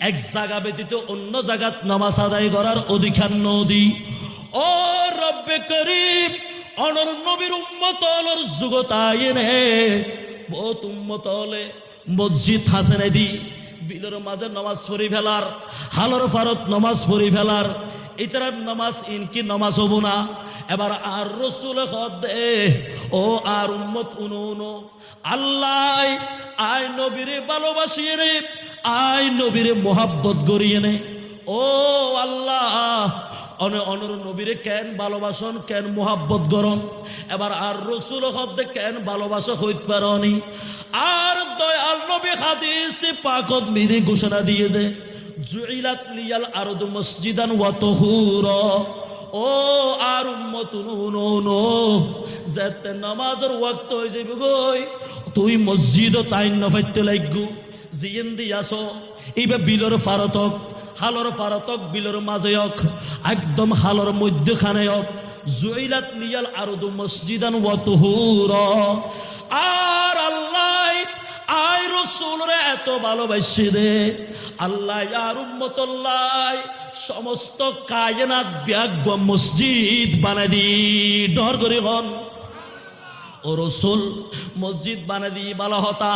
এক জায়গা ব্যতীত অন্য জায়গাত নামাজ আদায় করার অধিকার নদী ও রব্বে করিম অনর নবীর উম্মত অলর যুগত আইনে বহুত উম্মত হলে মসজিদ হাসেন দি বিলর মাঝে নামাজ পড়ি ফেলার হালর ফারত নামাজ পড়ি ফেলার ইতার নামাজ ইনকি নামাজ হব না এবার আর রসুল দে ও আর উম্মত উনো আল্লাহ আয় নবীরে ভালোবাসিয়ে রে আয় নবীরে মোহাব্বত করিয়ে নে ও আল্লাহ অনর নবীরে কেন ভালোবাসন কেন মোহাব্বত গরম এবার আর রসুল হদ্দে কেন ভালোবাসা হইতে পারি আর দয়াল নবী হাদিসে পাকত মিদে ঘোষণা দিয়ে দে জুইলাত লিয়াল আরদু মসজিদান ওয়া তাহুরা ও আর উম্মত নো যেতে নামাজের ওয়াক্ত হয়ে যাবে গই তুই মসজিদ তাই নফাইতে লাগু জিয়েন দিয়াছো এইবা বিলর ফারতক হালর ফারতক বিলর মাঝেয়ক একদম হালর মধ্যখানেয়ক জুইলাত লিয়াল আরদু মসজিদান ওয়া তাহুরা আর আল্লাহ আয় রাসূলরে এত ভালোবাসি দে আল্লাহ আর উম্মতুল্লাহ সমস্ত কায়নাত ব্যাগ মসজিদ বানাই দি ডর করে হন ও রসুল মসজিদ বানাই দি ভালো হতা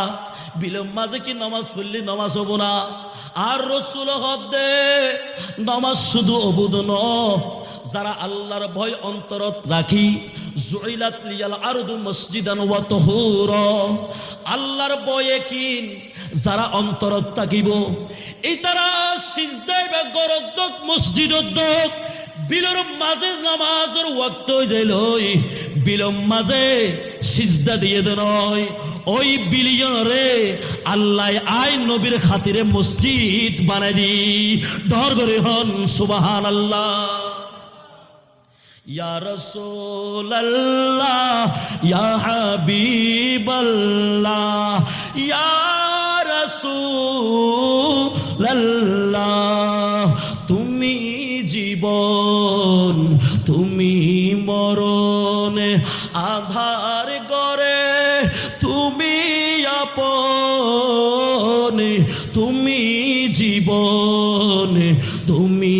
বিলম মাঝে কি নামাজ পড়লি নামাজ হব না আর রসুল হদে নামাজ শুধু অবুদ ন যারা আল্লাহর ভয় অন্তরত রাখি জুইলাত লিয়াল আরদু মসজিদান ওয়া তাহুরা আল্লাহর ভয়ে কিন যারা অন্তরত থাকিব এই তারা সিজদায় বা গরদক মসজিদত বিলর মাঝে নামাজের ওয়াক্ত যাইলই বিলম মাঝে সিজদা দিয়ে দেন ওই বিলিয়নরে আল্লাহ আয় নবীর খাতিরে মসজিদ বানাই দি ডর করে হন সুবহানাল্লাহ ইয়া রাসূলুল্লাহ ইয়া হাবিবাল্লাহ ইয়া রাসূলুল্লাহ তুমি জীবন তুমি মরণ আধার গরে তুমি আপন তুমি জীবন তুমি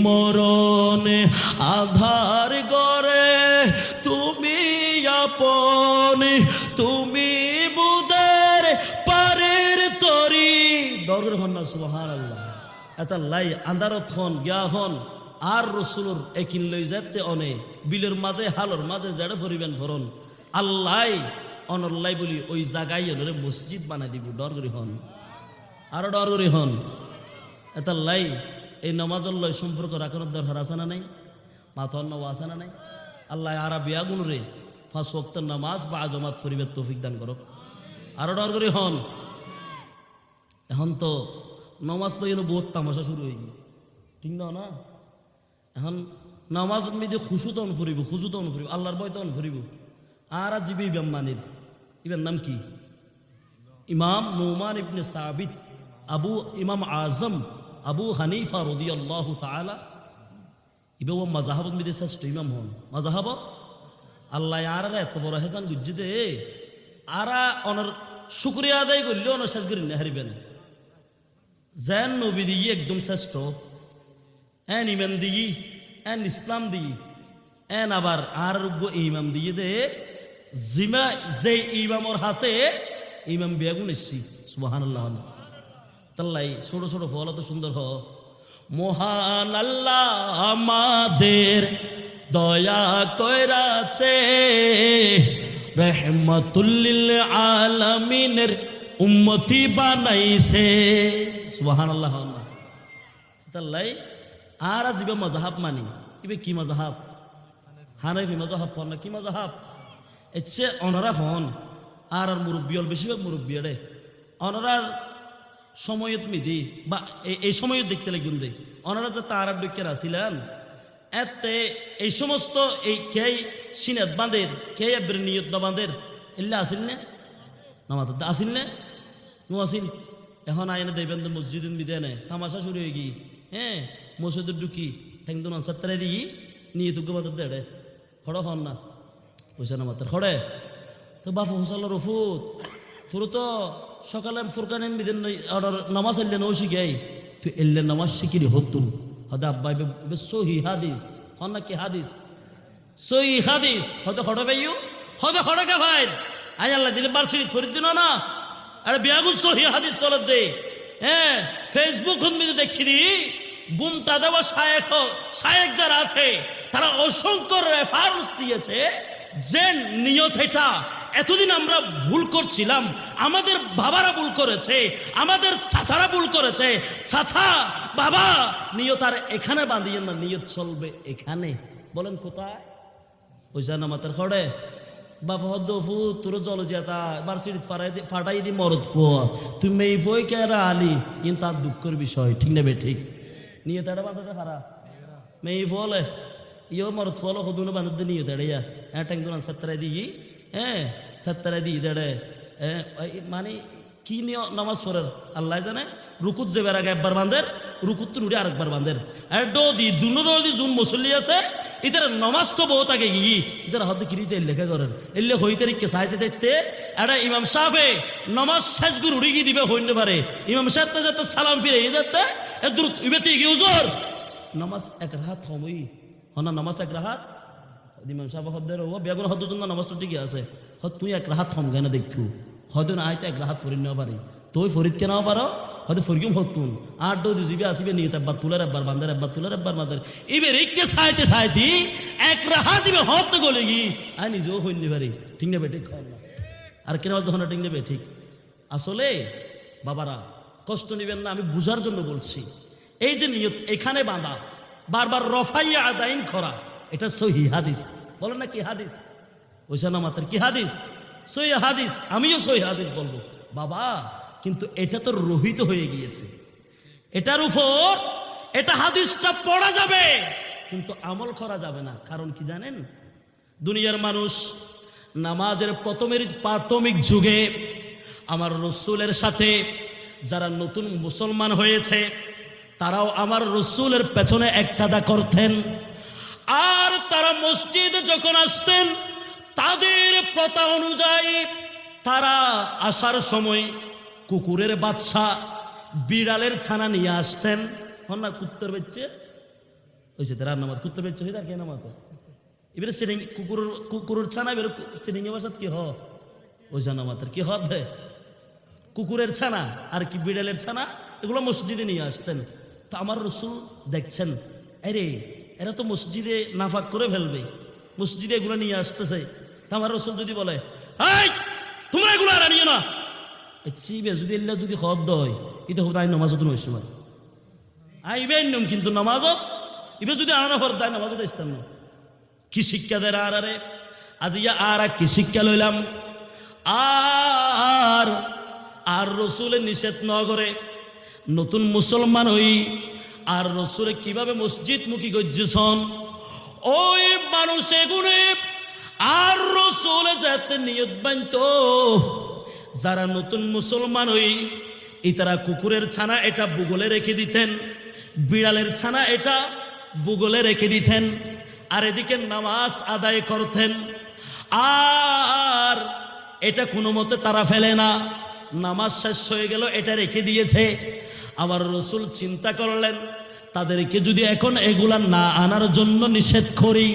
মরণ আধার গরে তুমি আপন তুমি বুদের পারের তরি ডর হন না সুবহানাল্লাহ এত লাই আন্ধারত হন গিয়া হন আর রসুলর একিন লই যেতে অনে বিলের মাঝে হালর মাঝে জেড়ে ফরিবেন ফরন আল্লাহ অনল্লাই বলি ওই জায়গায় এনরে মসজিদ বানাই দিব ডর করি হন আরো ডর করি হন এত লাই এই নামাজের লয় সম্পর্ক রাখানোর দরকার আছে না নাই মাথার নওয়া আছে না নাই আল্লাহ আরা বিয়া গুণ রে 5 ওয়াক্তের নামাজ বা আজমাত ফরিবের তৌফিক দান করো আরো ডর করি হন এখন তো নামাজ তো এনে বহুত তামাশা শুরু হয়ে গেল ঠিক না এখন নামাজ মেয়েদে খুশু তখন ফুরিব আল্লাহর বয় তখন ফুরিব আর জিবি বেম্মানির ইবের নাম কি ইমাম নুমান ইবনে সাবিত ইমাম আজম আবু হানিফা রাদিয়াল্লাহু তাআলা ইবে ও মাযহাব মেয়েদে শ্রেষ্ঠ ইমাম হন মাযহাব আল্লাহ আর এত বড় হেসান গুজ্জিতে আরা অনর শুকরিয়া আদায় করলে অনর শেষ করি না হারিবেন যেন নবী দিয়ে একদম শ্রেষ্ঠ এন ইমান দিই এন ইসলাম দিই এন আবার আর ইমাম দিয়ে দে জিমা যে ইমামর হাসে ইমাম বেগুন এসছি সুবহানাল্লাহ তাল্লাই ছোট ছোট ফল তো সুন্দর হ মহান আল্লাহ আমাদের দয়া কইরাছে রহমাতুল লিল আলামিনের উম্মতি বানাইছে সুবহানাল্লাহ তাল্লাই আর আজিবে মাযহাব মানি ইবে কি মাযহাব হানাফি মাযহাব পড়না কি মাযহাব এচ্ছে অনরা হন আর মুরব্বিয়ল বেশিরভাগ মুরব্বি রে অনরার সময়ত মিদি বা এই সময়ত দেখতে লাগুন দে অনরা যে তারার ডুকের আসিলেন এতে এই সমস্ত এই খেই সিনাত বাঁধের খেয়ে নিয়ত বাঁধের এল্লা আসিল নে নামাত আসিল নে নো আসিল এখন আইনে দেবেন তো মসজিদের বিধানে তামাশা শুরু হয়ে গিয়ে হ্যাঁ মসজিদের ঢুকি ঠেংদুন আনসার তারা দিই নিয়ে তুকে বাদ দেড়ে খড় হন না পয়সা না মাত্র খড়ে তো বাপু হুসাল রফুত তোর তো সকালে ফুরকান বিদিন অর্ডার নামাজ এলেন ও শিখাই তুই এলেন নামাজ শিখিরি হতুন হদে আব্বাই সহি হাদিস হন না কি হাদিস সহি হাদিস হতে খড়ে ভাইও হতে খড়ে কে ভাই আজ আল্লাহ দিলে বার্ষিক ফরিদ দিন না আরে বিয়াগু সহি হাদিস চলত দে হ্যাঁ ফেসবুক হনমিতে দেখিনি গুমটা দেওয়া শায়েক যারা আছে তারা অসংখ্য রেফারেন্স দিয়েছে যে নিয়ত এটা এতদিন আমরা ভুল করছিলাম, আমাদের বাবারা ভুল করেছে, আমাদের চাচারা ভুল করেছে। চাচা বাবা নিয়ত আর এখানে বাঁধিয়ে না, নিয়ত চলবে এখানে। বলেন কোথায়? ওই জানামাতের খড়ে বাবা হদ্দফু তোর জল যেতা বার্ষিক ফাটাই দি মরদ ফুয়া তুই মেয়ে ফই কেরা আলি ইন তার দুঃখের বিষয়, ঠিক নেবে ঠিক নিয়ে তাড়া বাঁধাতে পারা মেয়ে ফলে ইও মরদ ফল হদুনো বাঁধাতে নিয়ে তাড়িয়া হ্যাঁ ট্যাং দোকান সাতটায় দিই হ্যাঁ সাতটায় দিই দেড়ে মানে কি নিয়ে নামাজ পড়ের আল্লাহ জানে। রুকুত যে বেড়া একবার বাঁধের রুকুত তো নুড়ি আরেকবার বাঁধের আর ডো দি দুনো দি জুন মুসল্লি আছে ইতার নমাজ তো বহুত আগে গিয়ে ইতার হয়তো কিরিতে লেখা করেন এলে হই তারিখকে সাহিত্য দেখতে একটা ইমাম সাহেবে নমাজ শেষ গুরু উড়ি গিয়ে দিবে হইতে পারে ইমাম সাহেব যাতে সালাম ফিরে যাতে দ্রুত ইবেতে গিয়ে উজোর নমাজ এক রাহাত হমই হনা নমাজ এক রাহাত ইমাম সাহেব হদ্দের ও বেগুন হদ্দ জন্য নমাজ ঠিকই আছে হয়তো তুই এক রাহাত থম কেন দেখু হয়তো না আয়তো এক রাহাত ফরিদ নেওয়া পারি তুই ফরিদ কে নেওয়া পারো হয়তো ফরিগম হতুন আট ডো দিবি আসিবে নিয়ে একবার তুলার একবার বান্ধার একবার তুলার একবার বান্ধার এবার একে সাইতে সাইতি এক রাহা দিবে হত গলে গি আর নিজেও হইনি পারি ঠিক নেবে ঠিক খাওয়া না আর কেন তখন ঠিক নেবে ঠিক। আসলে বাবারা কষ্ট নেবেন না, আমি বুঝার জন্য বলছি। এই যে নিয়ত এখানে বাঁধা বারবার রফাইয়া আদাইন করা এটা সহি হাদিস। বলেন না কি হাদিস? ওইসা না মাত্র কি হাদিস? সহি হাদিস। আমিও সহি হাদিস বলবো বাবা, কিন্তু এটা তো রহিত হয়ে গিয়েছে। এটার উপর এটা হাদিসটা পড়া যাবে কিন্তু আমল করা যাবে না। কারণ কি জানেন? দুনিয়ার মানুষ নামাজের প্রাথমিক যুগে আমার রসুলের সাথে যারা নতুন মুসলমান হয়েছে তারাও আমার রসুলের পেছনে একতাদা করতেন। আর তারা মসজিদে যখন আসতেন তাদের প্রথা অনুযায়ী তারা আসার সময় কুকুরের বাচ্চা বিড়ালের ছানা নিয়ে আসতেন। হন না কুত্তর বেচছে হয়েছে তার নামাজ কুত্তর বেচছে হয়ে থাকে নামাজ এবারে সিরিং কুকুরের ছানা এবার সিরিঙ্গি বাসাত কি ওই জানামাতের কি হয় কুকুরের ছানা আর কি বিড়ালের ছানা এগুলো মসজিদে নিয়ে আসতেন। তো আমার রসুল দেখছেন আরে এরা তো মসজিদে নাফাক করে ফেলবে, মসজিদে এগুলো নিয়ে আসতেছে। তা আমার রসুল যদি বলে এই তোমরা এগুলো আর আনিও না সিবে যদি এলে যদি হদ দয় এটা হোক নামাজত নয় সময় আইবে নিয়ম কিন্তু নামাজত এবার যদি আনা হর দায় নামাজত আসতাম না। কি শিক্ষা দেয় আর আরে আজ ইয়া আর কি শিক্ষা লইলাম আর আর রসুলের নিষেধ ন করে নতুন মুসলমান হই আর রসুলে কিভাবে মসজিদ মুখী গজ্জেছন ওই মানুষে গুণে আর রসুলে যাতে নিয়ত বানত যারা নতুন মুসলমান হই তারা কুকুরের ছানা এটা বুগলে রেখে দিতেন, বিড়ালের ছানা এটা বুগলে রেখে দিতেন আর এদিকে নামাজ আদায় করতেন। আর এটা কোনো মতে তারা ফেলে না, নামাজ শেষ হয়ে গেল এটা রেখে দিয়েছে। আমার রসুল চিন্তা করলেন তাদেরকে যদি এখন এগুলা না আনার জন্য নিষেধ করি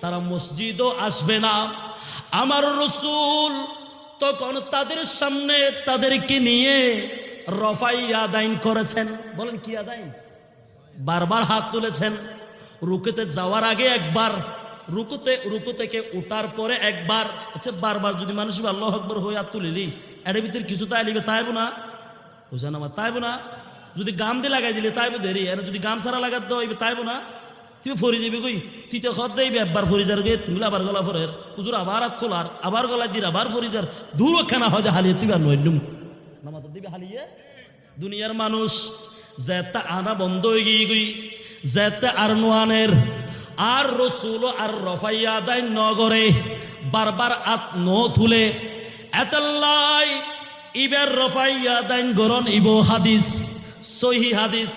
তারা মসজিদও আসবে না। আমার রসুল তখন তাদের সামনে তাদেরকে নিয়ে রফাই আদাইন করেছেন। বলেন কি আদাইন? বারবার হাত তুলেছেন। রুকুতে যাওয়ার আগে একবার, রুকু থেকে উঠার পরে একবার। আচ্ছা বারবার যদি মানুষ আল্লাহু আকবার হয়ে হাত তুলিলি এর ভিতরে কিছু তাইলিবে তাইব না বুঝান আমার তাইব না। যদি গাম দিয়ে লাগাই দিলে তাইব দেরি, এর যদি গাম ছাড়া লাগাতে হইবে তাইব না। তুই ফরি যাবি কই তুই তো খদ দেবে একবার ফরি যাবে তুমি আবার গলা ফরের হুজুর আবার হাত তোলার আবার গলা দিয়ে আবার ফরি যার দূর খানা হয় হালিয়ে তুই আর নইলুম নামাজ দিবি হালিয়ে। দুনিয়ার মানুষ যেটা আনা বন্ধ হয়ে গিয়ে গই যেতে আর নোয়ানের আর রসুল আর রফাইয়া আদায় নগরে বারবার আত ন তুলে এতাল্লাই ইবার রফাইয়া দাইন গরন ইবো হাদিস সহি হাদিস,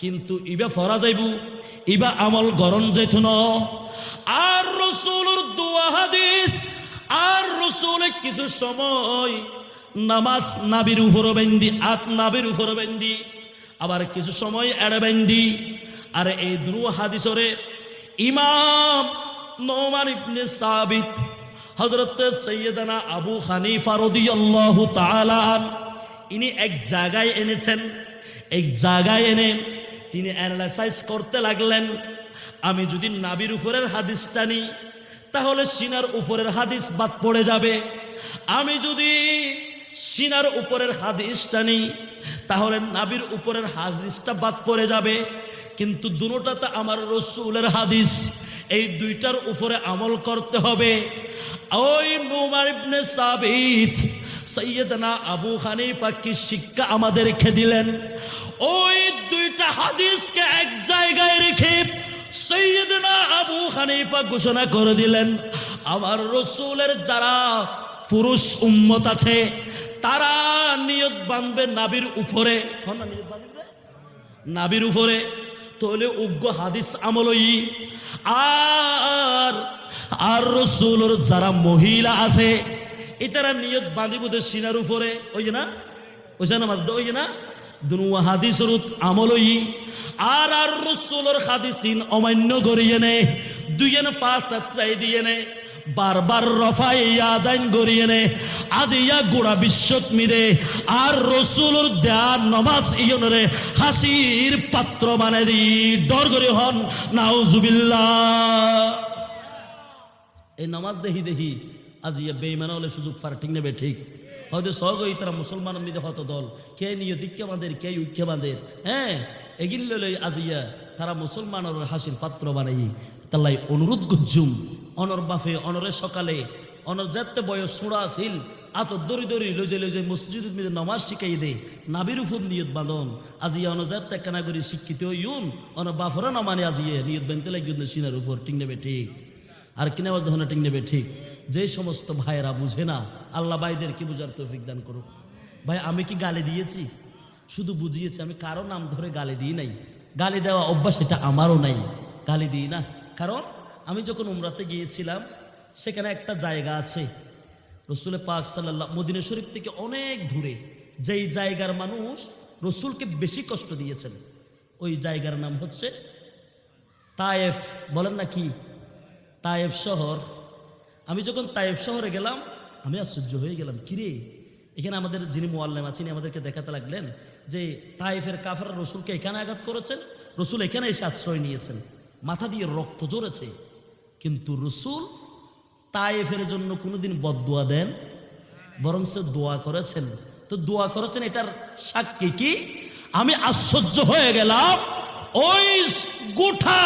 কিন্তু ইবা ফরা যাইবু ইবা আমল গরন যেত ন। আর রসুলের দোয়া হাদিস, আর রসুলে কিছু সময় নামাজ নাবির উপর বেন্দি, আত নাবির উপর বেন্দি, আবার কিছু সময় এড়ে বেন্দি। আর এই দুরু হাদিসরে ইমাম নোমান ইবনে সাবিত হযরত সৈয়দনা আবু হানিফা রাদিয়াল্লাহু তাআলা ইনি এক জায়গায় এনেছেন। এক জায়গায় এনে তিনি অ্যানালাইসিস করতে লাগলেন, আমি যদি নাবির উপরের হাদিস টানি তাহলে সিনার উপরের হাদিস বাদ পড়ে যাবে, আমি যদি সিনার উপরের হাদিস টানি তাহলে নাবির উপরের হাদিসটা বাদ পড়ে যাবে। কিন্তু দুটোটাতে আমার রসুলের হাদিস, এই দুইটার উপরে আমল করতে হবে। ওই নোমান ইবনে সাবিত সৈয়দনা আবু হানিফা কি শিক্ষা আমাদেরকে দিলেন, ওই দুইটা হাদিসকে এক জায়গায় রেখে সৈয়দনা আবু হানিফা ঘোষণা করে দিলেন, আমার রসুলের যারা পুরুষ উম্মত আছে তারা নিয়ত বাঁধবে নাবির উপরে, নাবির উপরে, তাহলে উগ্র হাদিস আমলই। আর রসুলের যারা মহিলা আছে এটারা নিয়ত বাঁধিব সিনার উপরে, ওই না ওই না ওই না দুনুয়া হাদিসের আমলই। আর রসুলের হাদিসিন অমান্য করিয়ে নে, দুইজন ফাঁস যাত্রাই দিয়ে নে, বারবার রফাইয়া দাইন করিয়ে নে, আজ ইয়া গোড়া বিশ্বত মিরে আর রসুলের দেয়া নমাজ ইয়নরে হাসির পাত্র মানে দি ডর করে হন নাউজুবিল্লাহ। এই নামাজ দেখি দেখি আজ ইয়া বেঈমান হলে সুযোগ পার, ঠিক নেবে ঠিক হয়তো সহগই তারা মুসলমান মিলে হত দল কে নিয়ত ইক্কে বাঁধের কে উইক্কে বাঁধের, হ্যাঁ এগিন লই আজিয়া তারা মুসলমানের হাসির পাত্র বানাই। তাল্লাই অনুরোধ গুজুম অনর বাফে অনরে সকালে অনর যাতে বয়স ছোড়া আসিল আত দড়ি দড়ি লজে লজে মসজিদ মিলে নামাজ শিখাই দে, নাবির উপর নিয়ত বাঁধন আজিয়া অন যাতে কানা করি শিক্ষিত ইউন অন বাফরা না মানে আজিয়ে নিয়ত বাঁধতে লাগবে সিনার উপর, ঠিক নেবে ঠিক। আর কিনা ধরনের ঠিক নেবে ঠিক। যে সমস্ত ভাইয়েরা বুঝে না আল্লাহ ভাইদের কি বুঝার তৌফিক দান করুক। ভাই আমি কি গালি দিয়েছি? শুধু বুঝিয়েছি, আমি কারো নাম ধরে গালি দিই নাই। গালি দেওয়া অভ্যাস এটা আমারও নাই, গালি দিই না। কারণ আমি যখন উমরাতে গিয়েছিলাম সেখানে একটা জায়গা আছে রসুল পাক সাল্লাল্লাহ মদিনা শরীফ থেকে অনেক দূরে, যেই জায়গার মানুষ রসুলকে বেশি কষ্ট দিয়েছেন ওই জায়গার নাম হচ্ছে তায়েফ। বলেন না কি তায়েফ শহর। আমি যখন তায়েফ শহরে গেলাম আমি আশ্চর্য হয়ে গেলাম, কিরে এখানে আমাদের যিনি মুআল্লিম আছেন আমাদেরকে দেখাতে লাগলেন যে তায়েফের কাফেররা রসুলকে এখানে আঘাত করেছেন, রসুল এখানে এসে আশ্রয় নিয়েছেন, মাথা দিয়ে রক্ত ঝরেছে। কিন্তু রসুল তায়েফের জন্য কোনোদিন বদদুয়া দেন, বরং সে দোয়া করেছেন। তো দোয়া করেছেন এটার সাক্ষী কি? আমি আশ্চর্য হয়ে গেলাম, ওই গোটা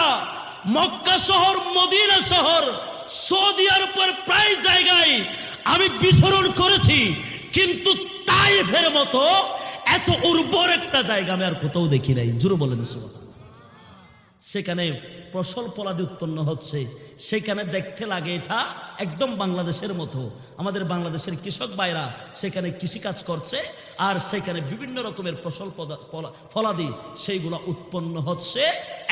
মক্কা শহর, মদিনা শহর, সৌদি আরবের প্রায় জায়গায় আমি বিচরণ করেছি, কিন্তু তায়েফের মতো এত উর্বর একটা জায়গা আমি আর কোথাও দেখি নাই। জোরে বলেন সুবহানাল্লাহ। সেখানে ফসল ফলাদি উৎপন্ন হচ্ছে, সেখানে দেখতে লাগে এটা একদম বাংলাদেশের মতো। আমাদের বাংলাদেশের কৃষক ভাইরা সেখানে কৃষিকাজ করছে আর সেখানে বিভিন্ন রকমের ফসল ফলাদি সেইগুলো উৎপন্ন হচ্ছে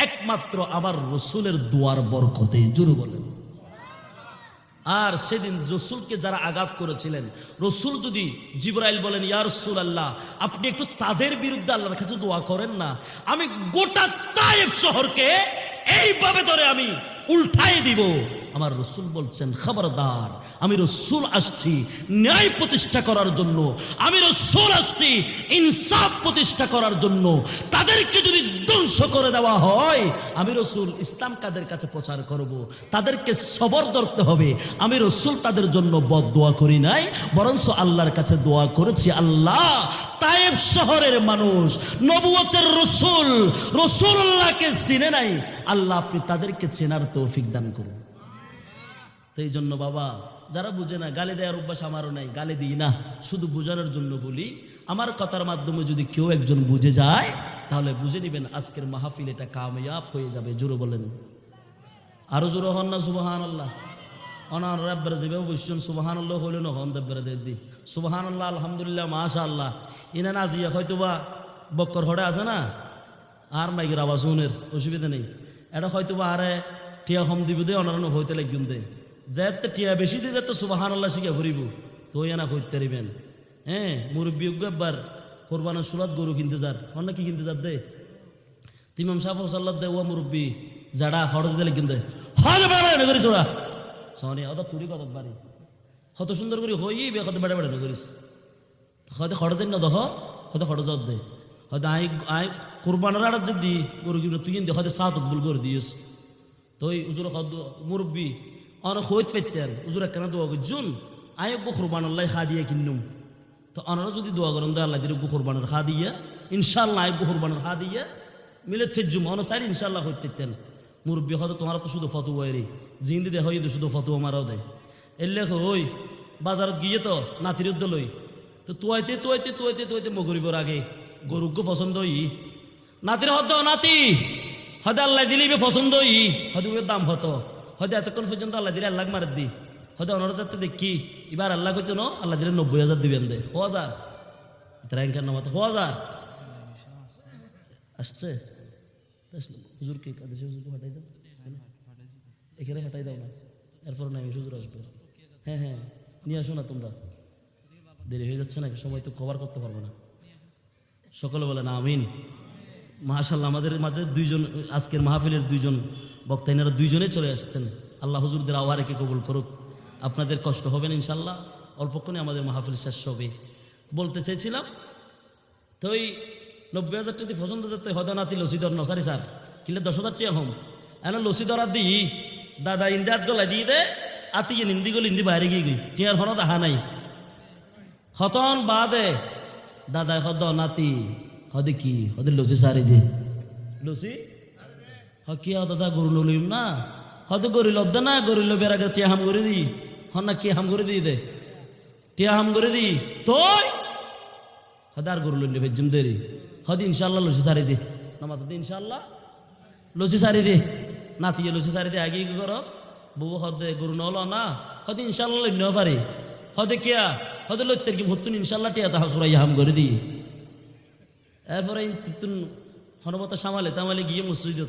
একমাত্র আমার রসুলের দুয়ার বরকতে। জোরে বলেন। আর সেদিন রসুলকে যারা আঘাত করেছিলেন, রসুল যদি জিবরাইল বলেন ইয়া রাসূলুল্লাহ আপনি একটু তাদের বিরুদ্ধে আল্লাহর কাছে দোয়া করেন না, আমি গোটা তায়েফ শহরকে এইভাবে ধরে আমি উল্টাই দিব। আমার রসুল বলছেন খবরদার, আমি রসুল আসছি ন্যায় প্রতিষ্ঠা করার জন্য, আমি রসুল আসছি ইনসাফ প্রতিষ্ঠা করার জন্য। তাদেরকে যদি ধ্বংস করে দেওয়া হয় আমি রসুল ইসলাম কাদের কাছে প্রচার করব, তাদেরকে সবর ধরতে হবে। আমি রসুল তাদের জন্য বদদোয়া করি নাই, বরঞ্চ আল্লাহর কাছে দোয়া করেছি, আল্লাহ তায়েফ শহরের মানুষ নবুয়তের রসুল রসুল্লাহকে চিনে নাই, আল্লাহ আপনি তাদেরকে চেনার তৌফিক দান করুন। তো এই জন্য বাবা যারা বুঝে না, গালি দেওয়ার অভ্যাস আমারও নাই, গালি দিই না, শুধু বোঝানোর জন্য বলি। আমার কথার মাধ্যমে যদি কেউ একজন বুঝে যায় তাহলে বুঝে নেবেন আজকের মাহফিল এটা কামিয়াব হয়ে যাবে। জোরে বলেন, আরো জোরে হন না সুবহানাল্লাহ। অনার রাব্বার যাবে বসছেন সুবহানাল্লাহ হইল না হন দেব্বার দি সুবহানাল্লাহ আলহামদুলিল্লাহ মাশাআল্লাহ ইনা নাজিয়া হয়তোবা বক্কর হড়ে আছে না আর মাইকের আওয়াজ শুনের অসুবিধা নেই এটা হয়তোবা আরে টিয়া কম দিব দে অনারণ হইতে লাগবেন দে যেতে টিয়া বেশি দিয়ে যেতে সুবহানাল্লাহ শিখে ভরিব তো এনা হইতে পারিবেন হ্যাঁ মুরব্বী একবার কোরবানের সুরাত গরু কিনতে যার অন্য কি কিনতে যার দে তিমাম সাহেব সাল্লাহ দে ও মুরব্বী যারা হরজ দিলে কিনতে হজ বেড়া করিস ওরা সনি অত তুরি কত বাড়ি কত সুন্দর করে হই বে কত বেড়া বেড়া করিস হয়তো খরচের না দেখ হয়তো খরচ দে হয়তো আই কোরবানের আড়াত যদি গরু কিনবে তুই কিনতে হয়তো সাত উদ্বুল করে দিয়েছ তো ওই উজুর মুরব্বী অনেক হইত পেতেন উজুর একখানা দোয়া করছুন আই গো কোরবানাল্লাহ খা দিয়ে কিনুম তো অনারা যদি দোয়া করেন তো আল্লাহ দিলে গো কোরবানের খা দিয়ে ইনশাল্লাহ আই গো কোরবানের খা দিয়ে মিলে ফেজুম অন সাইড ইনশাল্লাহ হইতেন মুরব্বী হয়তো তোমার তো শুধু ফতুয়া রে জিন্দি দেখ শুধু ফতুয়া মারাও দেয় এর লেখ ওই বাজারত গিয়ে তো নাতির উদ্দ লই তো তুয়াইতে মগরিবর আগে গরুকে পছন্দ ই নাতির হত নাতি হয়তো আল্লাহ দিলি পছন্দ ই হয়তো ওর দাম হতো হয়তো এতক্ষণ পর্যন্ত আল্লাহ দিলে আল্লাহ মার দি হয়তো অনারা যাতে দেখি এবার আল্লাহ কইতো না আল্লাহ দিলে 90,000 দিবেন দে 1000 র্যাঙ্কের নাম 1000 আসছে হুজুরকে কাদেশে হুজুরকে হাঁটাই দাও এখানে হাঁটাই দাও না এরপর না হুজুর আসবে হ্যাঁ হ্যাঁ নিয়ে আসো না তোমরা দেরি হয়ে যাচ্ছে না সময় তো কভার করতে পারবো না সকলে বলে না আমিন মাশাআল্লাহ আমাদের মাঝে দুইজন আজকের মাহফিলের দুইজন বক্তা এনারা দুইজনে চলে আসছেন আল্লাহ হুজুরদের আওয়ারেকে কবুল করুক আপনাদের কষ্ট হবে না ইনশাল্লাহ অল্পক্ষণে আমাদের মাহফিল শেষ হবে বলতে চেয়েছিলাম তো ওই 90,000 টাকা পছন্দ যেতে হয়তো নাতি লসিদর নসারি স্যার কিলে 10,000 টাকা হম এনে লসিদর আর দিই দাদা ইন্দি হাত গলায় দিয়ে দে আতি গিয়ে নিন্দি গলি ইন্দি বাইরে গিয়ে গই টিয়ার হন দেখা নাই হতন বাদে দাদা হদ নাতি হদে কি হদে লসি সারি দে লসি কি দাদা গরু লইম না হয়তো গরু লদ্দে না গরু লো বেড়াকে টিয়া হাম করে দি হন না কি হাম করে দিই দে টিয়া হাম করে দি তোই হদে আর গরু লইলে ভেজম দেরি হদি ইনশাল্লাহ লসি সারি দে নামাজ ইনশাল্লাহ লসি সারি দে নাতি লসি সারি দে আগে কি করো বউ হদে গরু নল না হদি ইনশাল্লাহ লইন পারে হদে কিয়া হদে লইতের কি ভতুন ইনশাল্লাহ টিয়া তাহা সুরাই হাম করে দি এরপরে তুন হনবতা সামালে তামালে গিয়ে মসজিদ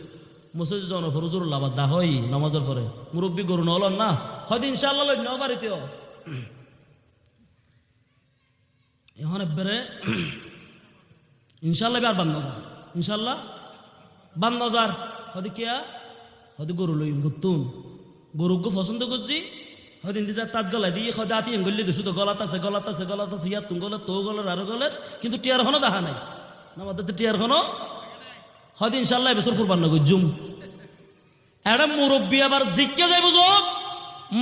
জনফর হুজুর লাবাদ দা হয় নামাজের পরে মুরব্বী গরু নলন না হয়তো ইনশাল্লাহ লইন পারিতেও এখন এবারে ইনশাল্লাহ আর বান্ন হাজার ইনশাল্লাহ 52,000 হয়তো কিয়া হয়তো গরু লইম ভতুন গরুকে পছন্দ করছি হয়তো ইন্দি যা তাত গলায় দিয়ে হয়তো আতি এঙ্গলি দিছো তো গলাত আছে ইয়া তুম গলার তো গলার আরো গলের কিন্তু টিয়ার হনো দেখা নাই নামাজ টিয়ার হনো হয়তো ইনশাল্লাহ এবছর কুরবান করজুম এটা মুরব্বী আবার জিজ্ঞে যাই বুঝো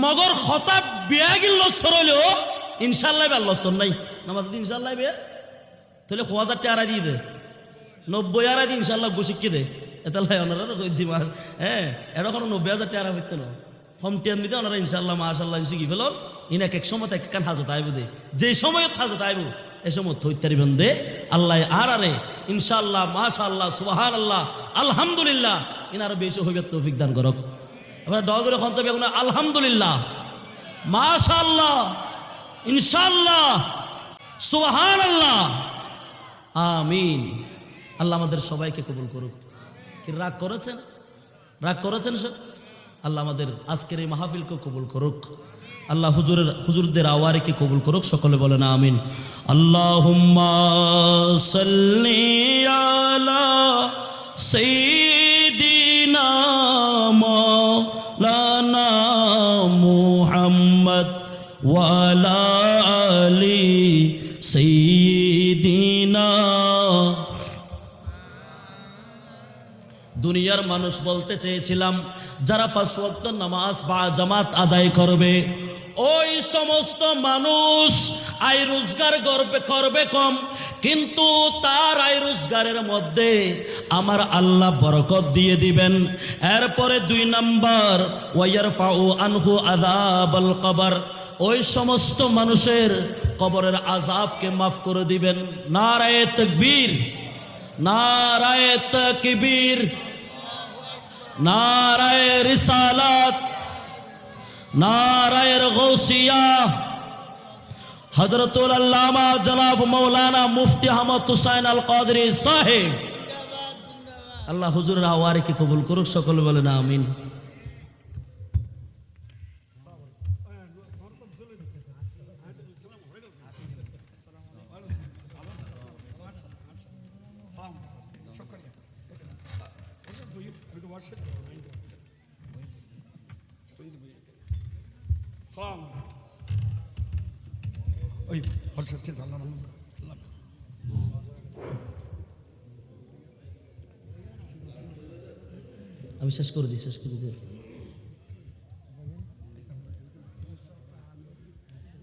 মগর হঠাৎ বিয়া গিল লসর হইল ইনশাল্লাহ আর লসর নাই নামাজ ইনশাল্লাহ বে তাহলে 1,000 টাকা দিয়ে দে 90 আড়াই দিয়ে ইনশাল্লাহ গুছিকে দে এতালাই ওনারা কই মাস হ্যাঁ এটা কোনো 90,000 টাকা হইতে না হোম টেন দিতে ওনারা ইনশাল্লাহ মাশাল্লাহ শিখি ফেল ইন এক সময় এক কান হাজত আইব দে যে সময় হাজত আইব এ সময় থইতারি বন্দে আল্লাহ আর আরে ইনশাল্লাহ মাশাল্লাহ সুবহানাল্লাহ আলহামদুলিল্লাহ ইনারও বেশি হইবে তৌফিক দান করক এবার ডগরে খন্তবে এখন আলহামদুলিল্লাহ মাশাল্লাহ ইনশাল্লাহ সুবহানাল্লাহ আমিন আল্লাহ আমাদের সবাইকে কবুল করুক কি রাগ করেছেন সে আল্লাহ আমাদের আজকের এই মাহফিলকে কবুল করুক আল্লাহ হুজুরদের আওয়ারিকে কবুল করুক সকলে বলেন আমিন আল্লাহুম্মা সাল্লি আলা সাইয়্যিদিনা মাওলানা মুহাম্মদ ওয়া আলা আলি সাইয়্যিদিনা দুনিয়ার মানুষ বলতে চেয়েছিলাম যারা 5 ওয়াক্ত নামাজ বা জামাত আদায় করবে ওই সমস্ত মানুষ আয় রোজগার করবে কম কিন্তু তার আয় রোজগারের মধ্যে আমার আল্লাহ বরকত দিয়ে দিবেন এরপরে 2 নাম্বার ওয়ায়ারফাউ আনহু আযাবাল কবর ওই সমস্ত মানুষের কবরের আযাবকে মাফ করে দিবেন নারায়ে তাকবীর নারায়ে তাকবীর নারায়ে রিসালাত নারায়ের গৌসিয়া হযরতুল আল্লামা জনাব মাওলানা মুফতি আহমদ হুসাইন আল কাদরি সাহেব। আল্লাহ হুজুরের আওয়ারকে কবুল করুক, সকলে বলেন আমিন। আমি শেষ করে দিই।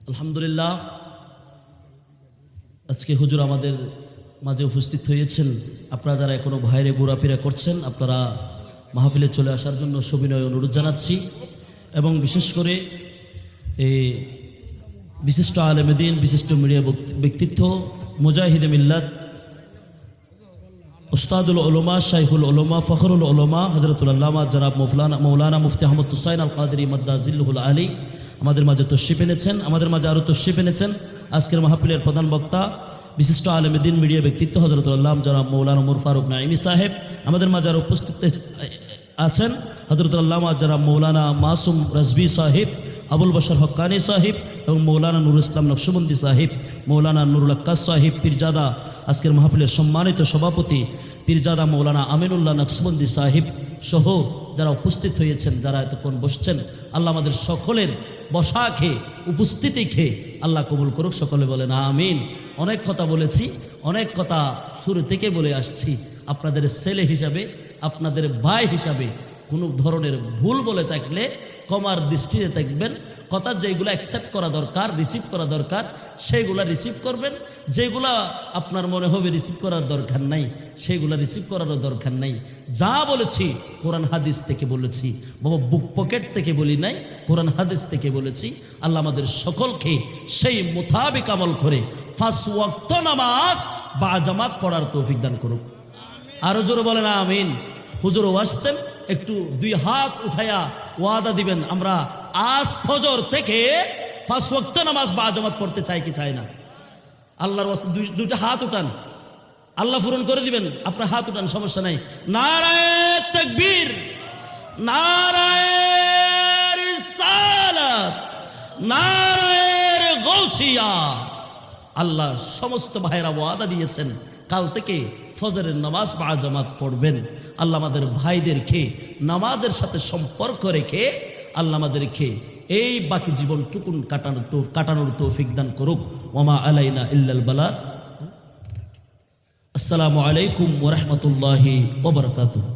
আলহামদুলিল্লাহ, আজকে হুজুর আমাদের মাঝে উপস্থিত হয়েছেন। আপনারা যারা এখনো বাইরে ঘোরাফেরা করছেন, আপনারা মাহফিলে চলে আসার জন্য সবিনয় অনুরোধ জানাচ্ছি। এবং বিশেষ করে এই বিশিষ্ট আলেম দ্বীন, বিশিষ্ট মিডিয়া ব্যক্তিত্ব, মুজাহিদে মিল্লাত, উস্তাদুল উলামা, শাইখুল উলামা, ফখরুল উলামা হযরতুল আল্লামা জনাব মাওলানা মুফতি আহমদ হুসাইন আল কাদরি মাদ্দাজিল্লুহুল আলী আমাদের মাঝে তশরিফ এনেছেন। আমাদের মাঝে আরও তশরিফ এনেছেন আজকের মাহফিলের প্রধান বক্তা, বিশিষ্ট আলেম দ্বীন, মিডিয়া ব্যক্তিত্ব হযরতুল আল্লামা জনাব মাওলানা উমর ফারুক নাইমি সাহেব। আমাদের মাঝে আরও উপস্থিত আছেন হযরতুল আল্লামা জনাব মাওলানা মাসুম রাজভী সাহেব, আবুল বশর হক্কানি সাহেব এবং মৌলানা নুরুল ইসলাম নকশবন্দি সাহেব, মৌলানা নুরুল আক্কাস সাহেব পীরজাদা, আজকের মাহফিলের সম্মানিত সভাপতি পীরজাদা মৌলানা আমিনুল্লাহ নকশবন্দি সাহেব সহ যারা উপস্থিত হয়েছেন, যারা এতক্ষণ বসছেন, আল্লাহ আমাদের সকলের বসা খেয়ে, উপস্থিতি খেয়ে আল্লাহ কবুল করুক, সকলে বলেন আমিন। অনেক কথা বলেছি, অনেক কথা শুরু থেকে বলে আসছি। আপনাদের ছেলে হিসাবে, আপনাদের ভাই হিসাবে কোনো ধরনের ভুল বলে থাকলে ক্ষমার দৃষ্টিতে থাকবেন। কথা যেগুলো অ্যাকসেপ্ট করা দরকার, রিসিভ করা দরকার, সেইগুলা রিসিভ করবেন। যেগুলা আপনার মনে হবে রিসিভ করার দরকার নাই, সেইগুলা রিসিভ করারও দরকার নাই। যা বলেছি কোরআন হাদিস থেকে বলেছি, বাবা বুক পকেট থেকে বলি নাই, কোরআন হাদিস থেকে বলেছি। আল্লাহ আমাদের সকলকে সেই মোতাবেক আমল করে 5 ওয়াক্ত নামাজ বা জামাত পড়ার তৌফিক দান করুক। আরো জোরে বলেন আমিন। হুজুরও আসছেন, একটু 2 হাত উঠাইয়া ওয়াদা দিবেন, আমরা আজ ফজর থেকে 5 ওয়াক্ত নামাজ বা জামাত পড়তে চাই কি চাই না? আল্লাহর ওয়াস্তে 2টা হাত উঠান, আল্লাহ পূরণ করে দিবেন। আপনার হাত উঠান, সমস্যা নাই। নারায়ে তাকবীর, নারায়ে রিসালাত, নারায়ে গাউসিয়া। আল্লাহ সমস্ত ভাইরা ওয়াদা দিয়েছেন, কাল থেকে ফজরের নামাজ বা জামাত পড়বেন। আল্লাহ আমাদের ভাইদেরকে নামাজের সাথে সম্পর্ক রেখে আল্লাহ আমাদেরকে এই বাকি জীবনটুকুন কাটানোর তৌফিক দান করুক। ওমা আলাইনা ইল্লাল বালাগ। আসসালামু আলাইকুম ওয়া রাহমাতুল্লাহি ওয়া বারাকাতুহু।